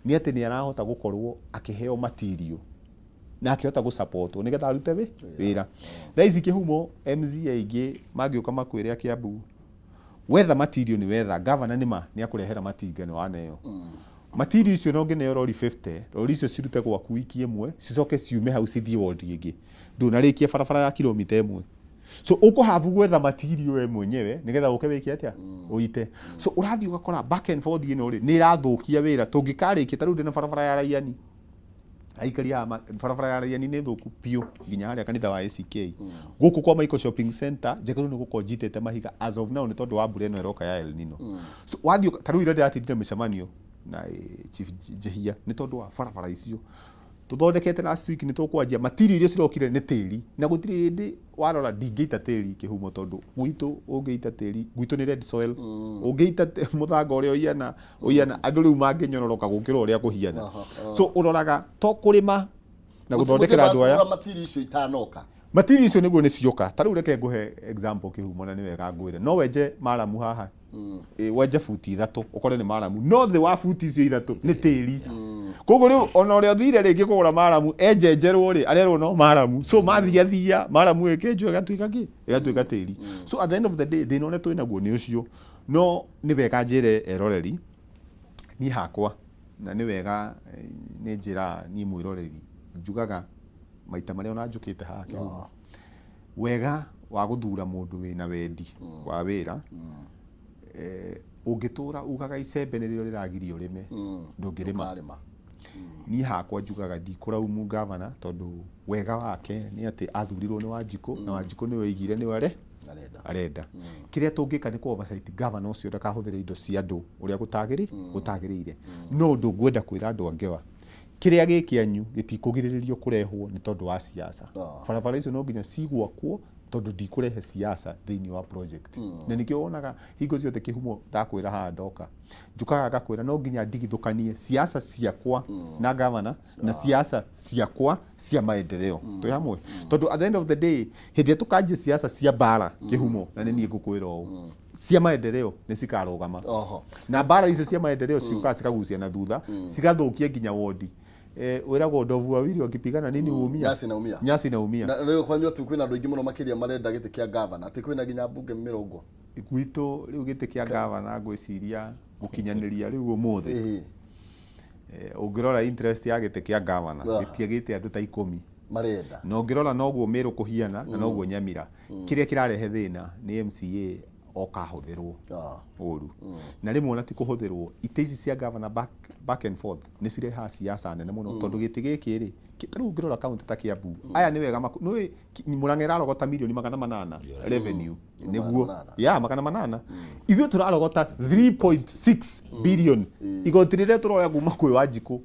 [SPEAKER 2] nĩ atĩ nĩ arahota gũkorwo akĩheo material na akĩhota gũsupport nĩgetha arute wĩra. Thaa ici kĩhumo MCA aingĩ mangĩũka makwĩre Kiambu wether material ni wether governor nĩ akũrehera matinga nĩ waneo material icio no ngineo rori 50 rori icio cirute gwaku wiki ĩmwe cicoke ciume hau cithiĩ wodi ĩngĩ ndũnarĩkia barabara ya kilomita 1. So ũkũhavu gwetha material we mwenyewe nĩgetha ũke wĩke atĩa ũite. So ũrathiĩ ũgakora back and forth ĩno rĩ nĩ ĩrathũkia wĩra tũngĩkarĩkia ta rĩu ndĩna barabara ya Raiani aikaria barabara ya Raiani nĩ thũku piũ nginya harĩa kanitha wa ACK gũkũ kwa Michael Shopping Center njagĩrĩirwo nĩ gũkorwo njitĩte mahiga as of now nĩ tondũ wa mbura ĩno ĩroka ya El Nino. So wathiĩ ta rĩu ira ndĩratindire mĩcemanio na Chief Jehia nĩ tondũ wa barabara icio tũthondekete last week nĩ tũkwanjia material iria cirokire nĩ tĩri na gũtirĩ hĩndĩ warora ndingĩita tĩri kĩhumo tondũ gwitũ ũngĩita tĩri gwitũ nĩ red soil ũngĩita mũthanga ũrĩa ũiana andũ rĩu mangĩnyororoka gũkĩra ũrĩa kũhiana. So ũroraga to kũrĩma na gũthondekera andũ aya
[SPEAKER 1] material icio itanoka
[SPEAKER 2] material icio nĩguo nĩ cioka ta rĩu reke ngũhe example kĩhumo na nĩ wega ngwĩre no wenje maramu haha wenje futi 3 ũkore nĩ maramu no thĩ wa futi icio 3 nĩ tĩri koguo rĩu ona ũrĩa ũthire rĩngĩ kũgũra maramu enjenjerwo rĩ arerwo no maramu so mathiathia maramu ĩkĩnjwo ĩgatuĩka tĩri. So at the end of the day thĩna ũrĩa twĩ naguo nĩ ũcio no nĩ wega njĩre eroreri niĩ hakwa na nĩ wega nĩ njĩra niĩ mwĩroreri njugaga maita marĩa ona njũkĩte haha kĩhumo wega wa gũthura mũndũ wĩna wendi wa wĩra ũngĩtũra ugaga icembe nĩrĩo rĩragirio rĩme ndũngĩrĩma. Niĩ hakwa njugaga ndikũraumu gavana tondũ wega wake nĩ atĩ athurirwo nĩ Wanjikũ na Wanjikũ nĩwe oigire nĩwe arenda. Kĩrĩa tũngĩka nĩ oversight gavana ũcio ndakahũthĩre indo cia andũ ũrĩa gũtagĩrĩire no ũndũ ngwenda kwĩra andũ angewa kĩrĩa gĩkĩanyu gĩtikũgirĩrĩrio kũrehwo nĩ tondũ wa siasa. Barabara icio no nginya cigwakwo tondũ ndikũrehe siasa thĩinĩ wa project na nĩkĩo wonaga hingo ciothe kĩhumo ndakwĩra haha ndoka njukaga ngakwĩra no nginya ndigithũkanie siasa ciakwa na gavana na siasa ciakwa cia maendeleo twĩ hamwe tondũ at the end of the day hĩndĩ tũkanjia siasa cia bara kĩhumo na nĩ niĩ ngũkwĩra ũũ cia maendeleo nĩ cikarũgama na bara icio cia maendeleo ciukaga cikagucia na thutha cigathũkia nginya wodi wiragwo ndovu wawili wakipigana nini uumia nyasi na umia
[SPEAKER 1] na leo kwanyo tu kwina andũ aingĩ mũno makiria marenda gĩtĩ kĩa governor ati kwina ginya mbunge 20
[SPEAKER 2] gwitũ rĩu gĩtĩ kĩa governor ngwĩciria gũkinyanĩria rĩu ũmũthĩ ũngĩrora interest ya gĩtĩ kĩa governor gĩtiagĩte andũ ta 10 marenda na ũngĩrora noguo Meru kũhiana na noguo Nyamira kĩrĩa kĩrarehe thĩna nĩ MCA okahũthĩrwo ũru na rĩmwe ona ti kũhũthĩrwo ite ici cia governor back and forth nĩ cirehaga siasa nene mũno tondũ gĩtĩ gĩkĩ rĩ rĩu ũngĩrora kaunti ta Kiambu aya nĩ wega nĩ Mũrang'a ĩrarogota mirioni 800 revenue nĩguo ya 800 ithuĩ tũrarogota 3.6 billion igoti rĩrĩa tũroya kuma kwĩ Wanjikũ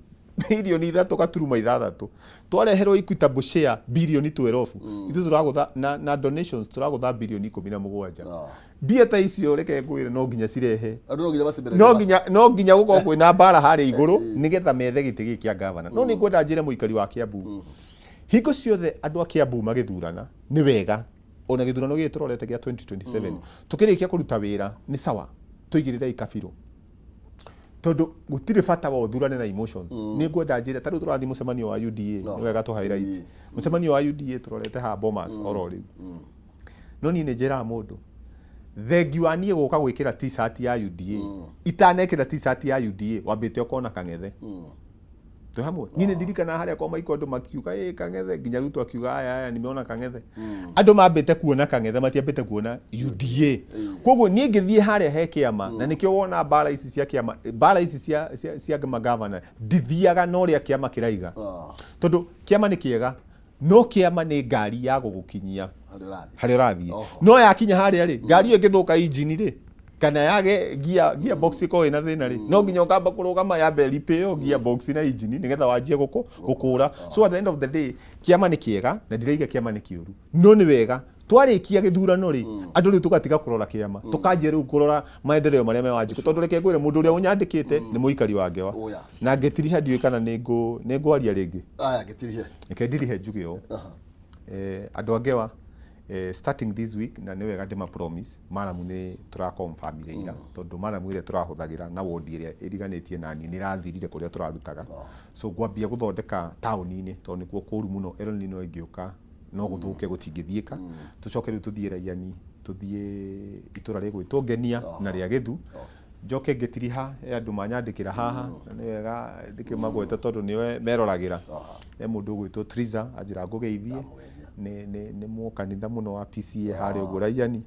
[SPEAKER 2] bilioni 3.6 twareherwo equitable share bilioni 12 ithuĩ tũragũtha na donations tũragũtha bilioni 17 mbia ta icio reke ngwĩre no nginya cirehe no nginya gũkorwo kwĩna mbara harĩa igũrũ nĩgetha methe gĩtĩ gĩkĩ kĩa governor no nĩ ngwenda njĩre mũikari wa Kiambu hingo ciothe andũ a Kiambu magĩthurana nĩ wega ona gĩthurano gĩkĩ tũrorete gĩa 2027 tũkĩrĩkia kũruta wĩra nĩ sawa tũigĩrĩre ikabirũ tondu gutire bata wa uthurane na emotions ni ngwenda njire ta riu turathi mucemanio wa UDA ni wega tu highlight mucemanio wa UDA turorete ha bombers oro riu no ni njira mundu thegi wa nie guka gwikira t-shirt ya UDA itanekira t-shirt ya UDA wambite ukona kang'ethe tu hamwe ni ndirikana haria kwa maikondo makiuga kang'ethe nginya ruto akiuga aya nimeona kang'ethe andu mambite kuona kang'ethe matiambite kuona UDA koguo nie ngithie haria he kiama na nikio wona bara ici cia kiama bara ici cia governor ndithiaga no ria kiama kiraiga tondu kiama ni kiega no kiama ni ngari ya gugukinyia haria rathie no yakinya haria ri ngari ingithuka engine ri kana yage gearbox iko ina thina ri no nginya ukamba kurugama ya repair gearbox na engine nigetha wanjie gukura so at the end of the day kiama ni kiega na ndiraiga kiama ni kiuru no ni wega twarikia githurano ri andu riu tugatiga kurora kiama tukanjie riu kurora maendeleo maria me Wanjikũ tondu reke ngwire mundu uria unyandikite ni muikari wa Ngewa na ngetiriha ndiwe kana ningwaria ringi aya ngetirihe reke ndirihe njuge o andu a Ngewa starting this week na ni wega ndima promise maramu ni turaconfirm ira tondu maramu ire turahuthagira na wodi ire iriganitie nani ni rathirire kuria turarutaga so gwambia guthondeka tauni-ini tondu nikuo kuru muno eroni no ingiuka no guthuke gutingithiika tucoke riu tuthie Raiani tuthie itura rigwitwo Ngenia na ria Githu njoke ngitiriha andu manyandikira haha ni wega ndikimagwete tondu niwe meroragira mundu gwitwo Triza ajira ngugeithie ni mukanitha muno wa PCA hari uguo Raiani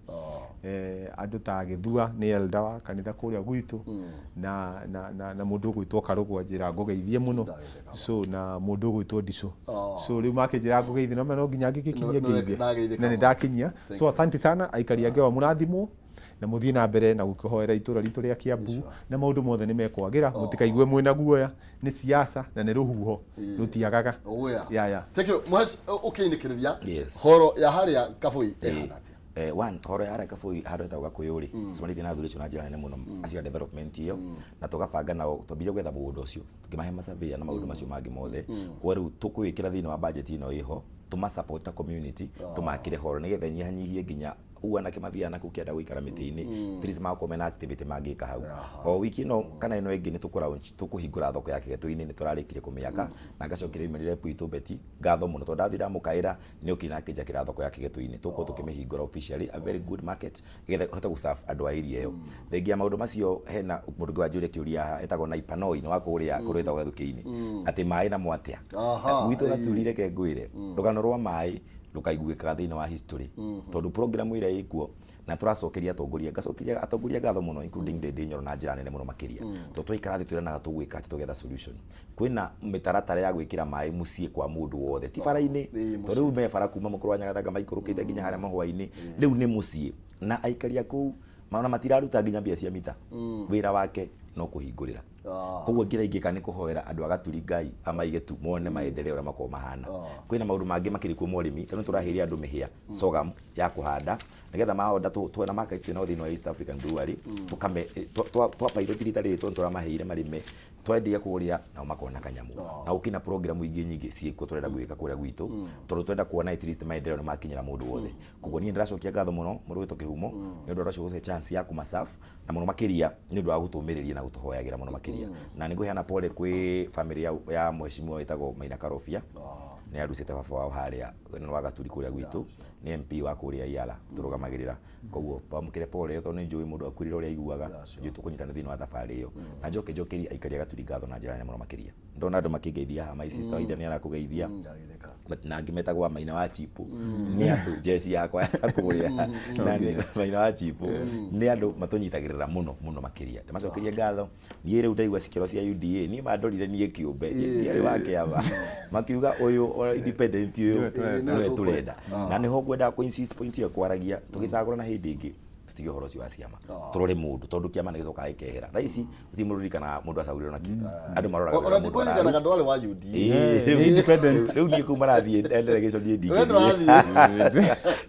[SPEAKER 2] andu ta Githua ni elda wa kanitha kuria gwitu na mundu gwitwo Karugu ajira ngugeithie muno so na mundu gwitwo Ndico so riu makijira ngugeithie no nginya ngikinyie ngeithie na ni ndakinyia so asante sana aikari Ngewa murathimwo na muthie na mbere na gukihoera itura ritu ria Kiambu na maundu mothe ni mekwagira mutikaigue mwina guoya ni siasa na ni ruhuho rutiagaga ya
[SPEAKER 1] thank you muhash ukinikiria horo ya haria Kabui
[SPEAKER 3] one horo ya haria Kabui handu etagwo Gakuyuri cimanitie na thuri na njira nene muno acio development iyo na tugabanga nao tũmbire gwetha mũgũnda ũcio tũkimahe masurvey na maũndũ macio mangĩ mothe kwa rĩu tũkwĩkĩra thĩinĩ wa budget ino iho tũmasupport ta community tũmakĩre horo nĩgetha nyihanyihie nginya uana kimathiana ku kienda guikara miti-ini tris makome na activity mangika hau o wiki no kana ino ingi ni tukuhingura thoko ya Kigetu-ini ni turarikire kumiaka na ngacokire imerire puitu beti ngatho muno to ndathira mukaira ni ukina kinjakira thoko ya Kigetu-ini tuko tukimihingura officially a very good market getha hota guserve andu a area iyo thengia maundu macio hena mundu wa njure kiuria etagwo na ipanoi no wakuria kurita gwethuki-ini ati mai na mwatia gwitu na turire ke ngwire rugano rwa mai rukaiguika thiini wa history tondu program ire ikuo na turacokeria atongoria ngatho muno including the Nyoro na njira nene muno makiria to twaikara thi twiranaga tugwika ati tugetha solution kwina mitaratara ya gwikira mai mucie kwa mundu wothe ti bara-ini tondu me bara kuma mukuru wa Nyagathaga maikurukite nginya haria mahua-ini riu ni mucie na aikaria kuu maana matiraruta nginya mbia cia mita wira wake no kuhingurira koguo ngira ingika ni kuhoera andu agaturi Ngai amaige tu mone maendeleo ria mako mahana kwina maundu mangi makiri ku morimi tondu turahiria andu mihia sorghum ya kuhanda nigetha mahonda twena market no thino East African Brewery tukame twapairo tiritari tondu turamaheire marime twendia kuria na makona kanyamu na ukina program ingi nyingi ciiko turenda gwika kuria gwitu tondu twenda kuona at least maendeleo ni makinyira mundu wothe koguo ni ndiracokia ngatho muno mundu witu kihumo ni ndu ndacokia chance ya kumasafu na muno makiria ni ndu wa gutumiriria na gutuhoyagira muno makiria makiria na nĩ ngũheana pole kwĩ family ya mheshimiwa wĩtagwo Maina Karobia nĩ arucĩte baba wao harĩa nĩ wa Gaturi kũrĩa gwitũ nĩ MP wa kũrĩa Iala tũrũgamagĩrĩra koguo bamũkĩre pole tondũ nĩ njũĩ mũndũ akwirire ũrĩa aiguaga njũĩ tũkũnyitana thĩinĩ wa thabarĩ ĩyo na njokeria aikari a Gaturi ngatho na njĩra nene mũno makĩria ndona andũ makĩngeithia haha my sister Waida nĩ arakũgeithia na ngĩmetagwo Maina wa Chipu nĩ andũ jesi yakwa ya kũrĩa na Maina wa Chipu nĩ andũ matũnyitagĩrĩra mũno makĩria ndĩmacokerie ngatho niĩ rĩu ndaigua cikĩro cia UDA niĩ mandorire niĩ kĩũmbe ndiarĩ wa kĩama makiuga ũyũ independent ũyũ nĩwe tũrenda na nĩho ngwenda kũ insist point ĩyo kwaragia tũgĩcagũra na hĩndĩ ĩngĩ tutige horo cio wa ciama turore mundu tondu kiama nĩ gĩcoka gĩkehera thaa ici uti mũrũri kana mũndũ acagũrirwo na kĩo andũ maroraga
[SPEAKER 1] ona ndikũririkana andũ arĩ wa UDA
[SPEAKER 3] independent rĩu niĩ kuma rathiĩ delegation niĩ ndingĩ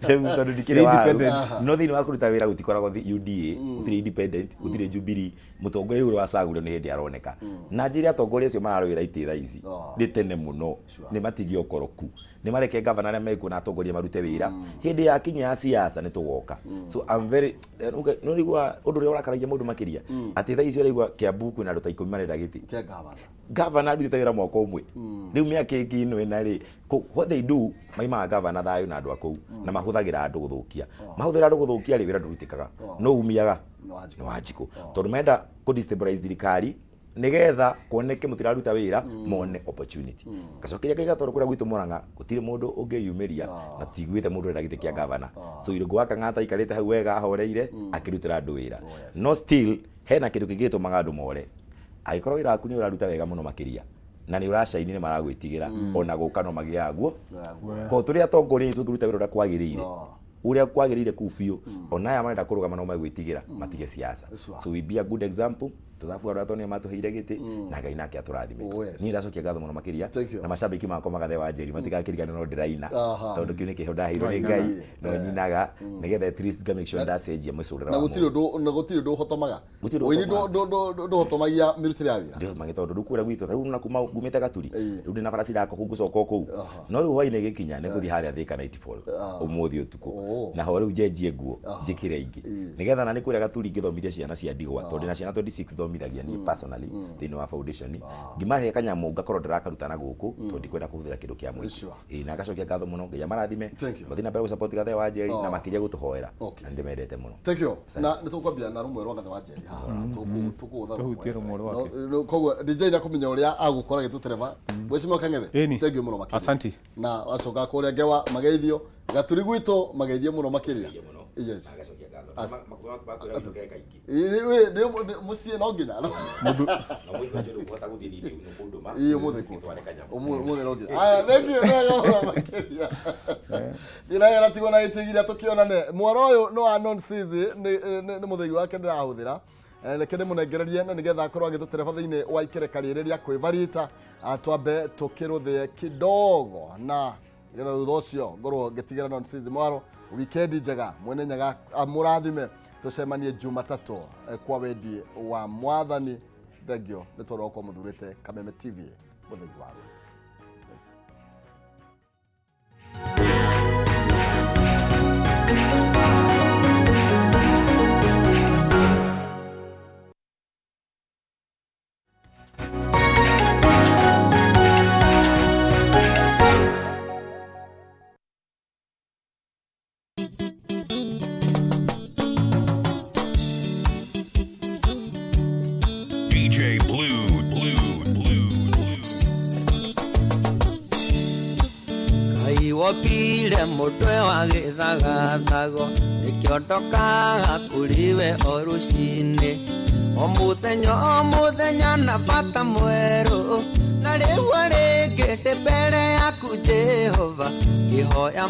[SPEAKER 3] rĩu tondu ndikĩrĩ wa no thĩinĩ wa kũruta wĩra gũtikoragwo UDA gũtirĩ independent gũtirĩ Jubilee mũtongoria ũrĩa wacagũrirwo nĩ hĩndĩ aroneka na njĩra atongoria acio mararũĩra itĩ thaa ici nĩ tene mũno nĩ matigio ũkoroku nĩ mareke gavana arĩa mekuo na atongoria marute wĩra hĩndĩ ya kinya ya siasa nĩ tũgoka so I'm very no rigwa ũndũ ũrĩa ũrakaragia mũndũ makĩria atĩ thaa ici ũraigua Kiambu kwĩna andũ ta 10 marenda gĩtĩ
[SPEAKER 1] kĩa gavana
[SPEAKER 3] gavana arutĩte wĩra mwaka ũmwe rĩu mĩaka ĩngĩ ĩno ĩna rĩ what they do maimaga gavana thayũ na andũ a kũu na mahũthagĩra andũ gũthũkia mahũthĩra andũ gũthũkia rĩ wĩra ndũrutĩkaga no umiaga no Wanjikũ tondũ menda kũ-destabilize thirikari nigetha kuoneke mutiraruta wira mone opportunity gacokeria kaiga toro kura gwitu Murang'a gutire mundu ungiyumiria na tigwite mundu enda gite kia gavana so irungu waka ngata ikarite hau wega ahoreire akirutira andu wira no still hena kindu kingito magandu more aikorwo ira aku ni uraruta wega muno makiria na ni urashaini ni maragwitigira ona gukano magiaguo ko turi atongoria tukiruta wira kwagirire uria kwagirire kubiu ona ya marenda kurugama no magwitigira matige siasa so we be a good example tũthabu arĩa tone matuheire gĩtĩ na Ngai nake atũrathime niĩ ndacokia ngatho mũno makĩria na macambĩki makwa magathe wa Njeri matigakĩrigane no ndĩraina tondũ kĩu nĩ kĩho ndaheirwo nĩ Ngai no nyinaga nĩgetha at least make sure ndacenjia mũcũrĩre wa
[SPEAKER 1] na gũtirĩ ũndũ ũhotomaga ũini ndũhotomagia mĩrutĩre ya wĩra
[SPEAKER 3] ndio magĩtondũ ndũkũra gwitũ rĩu na kuma ngumĩte Gaturi rĩu ndĩ na barasi ndako kũngũcoka kũu no rĩu hwaĩ-inĩ gĩkinya nĩ gũthiĩ harĩa Thika Nightfall ũmũthĩ ũtukũ na ho rĩu njenjie nguo njĩkĩre ingĩ nĩgetha na nĩ kũrĩa Gaturi ngĩthomithia ciana cia ndigwa tondũ na ciana 26 thomithagia niĩ personally thĩinĩ wa foundation ngimahe kanyamu ngakorwo ndĩrakaruta na gũkũ tondũ ndikwenda kũhũthĩra kĩndũ kĩa mũingĩ na ngacokia ngatho mũno Ngai amarathime mathĩĩ na mbere gũsupport gathe wa Njeri na makĩria gũtũhoera na ndĩmendete mũno
[SPEAKER 1] thank you na nĩ tũkwambia na rũmwe rwa gathe wa Njeri tũkũgũtha
[SPEAKER 2] tũhutie rũmwe rwake
[SPEAKER 1] koguo DJ na kũmenya ũrĩa agũkora gĩtũtereba mwĩcimo Kang'ethe thank you mũno makĩria
[SPEAKER 2] asante
[SPEAKER 1] na wacoka kũrĩa Ngewa mageithio Gaturi gwitũ mageithie mũno makĩria yes muciĩ no nginya
[SPEAKER 3] mũndũ na mũigua njĩra ũkũhota gũthiĩ nini mũndũ ma
[SPEAKER 1] mũthĩ no nginya aya thank you makĩria ndĩragera tigwo na gĩtĩgiria tũkĩonane mwaro ũyũ no wa non-sizi nĩ mũthegi wake ndĩrahũthĩra reke ndĩmũnengererie na nĩgetha akorwo agĩtũtereba thĩinĩ wa ikereka kwĩbarita twambe tũkĩrũthie kidogo na nĩgetha thutha ũcio ngorwo ngĩtigĩra non-sizi mwaro wikendi njega mwene nyaga mũrathime tucemanie Jumatatũ kwa wendi wa Mwathani thengio nĩ tondũ kwa mũthurĩte Kameme TV mũthenya wa
[SPEAKER 10] Kayu mutwe wa gĩthagathago nĩkĩondokaga kũriwe o rũcinĩ o mũthenya na bata mwerũ na rĩu rĩngĩ ndĩ mbere yaku Jehova ngĩhoya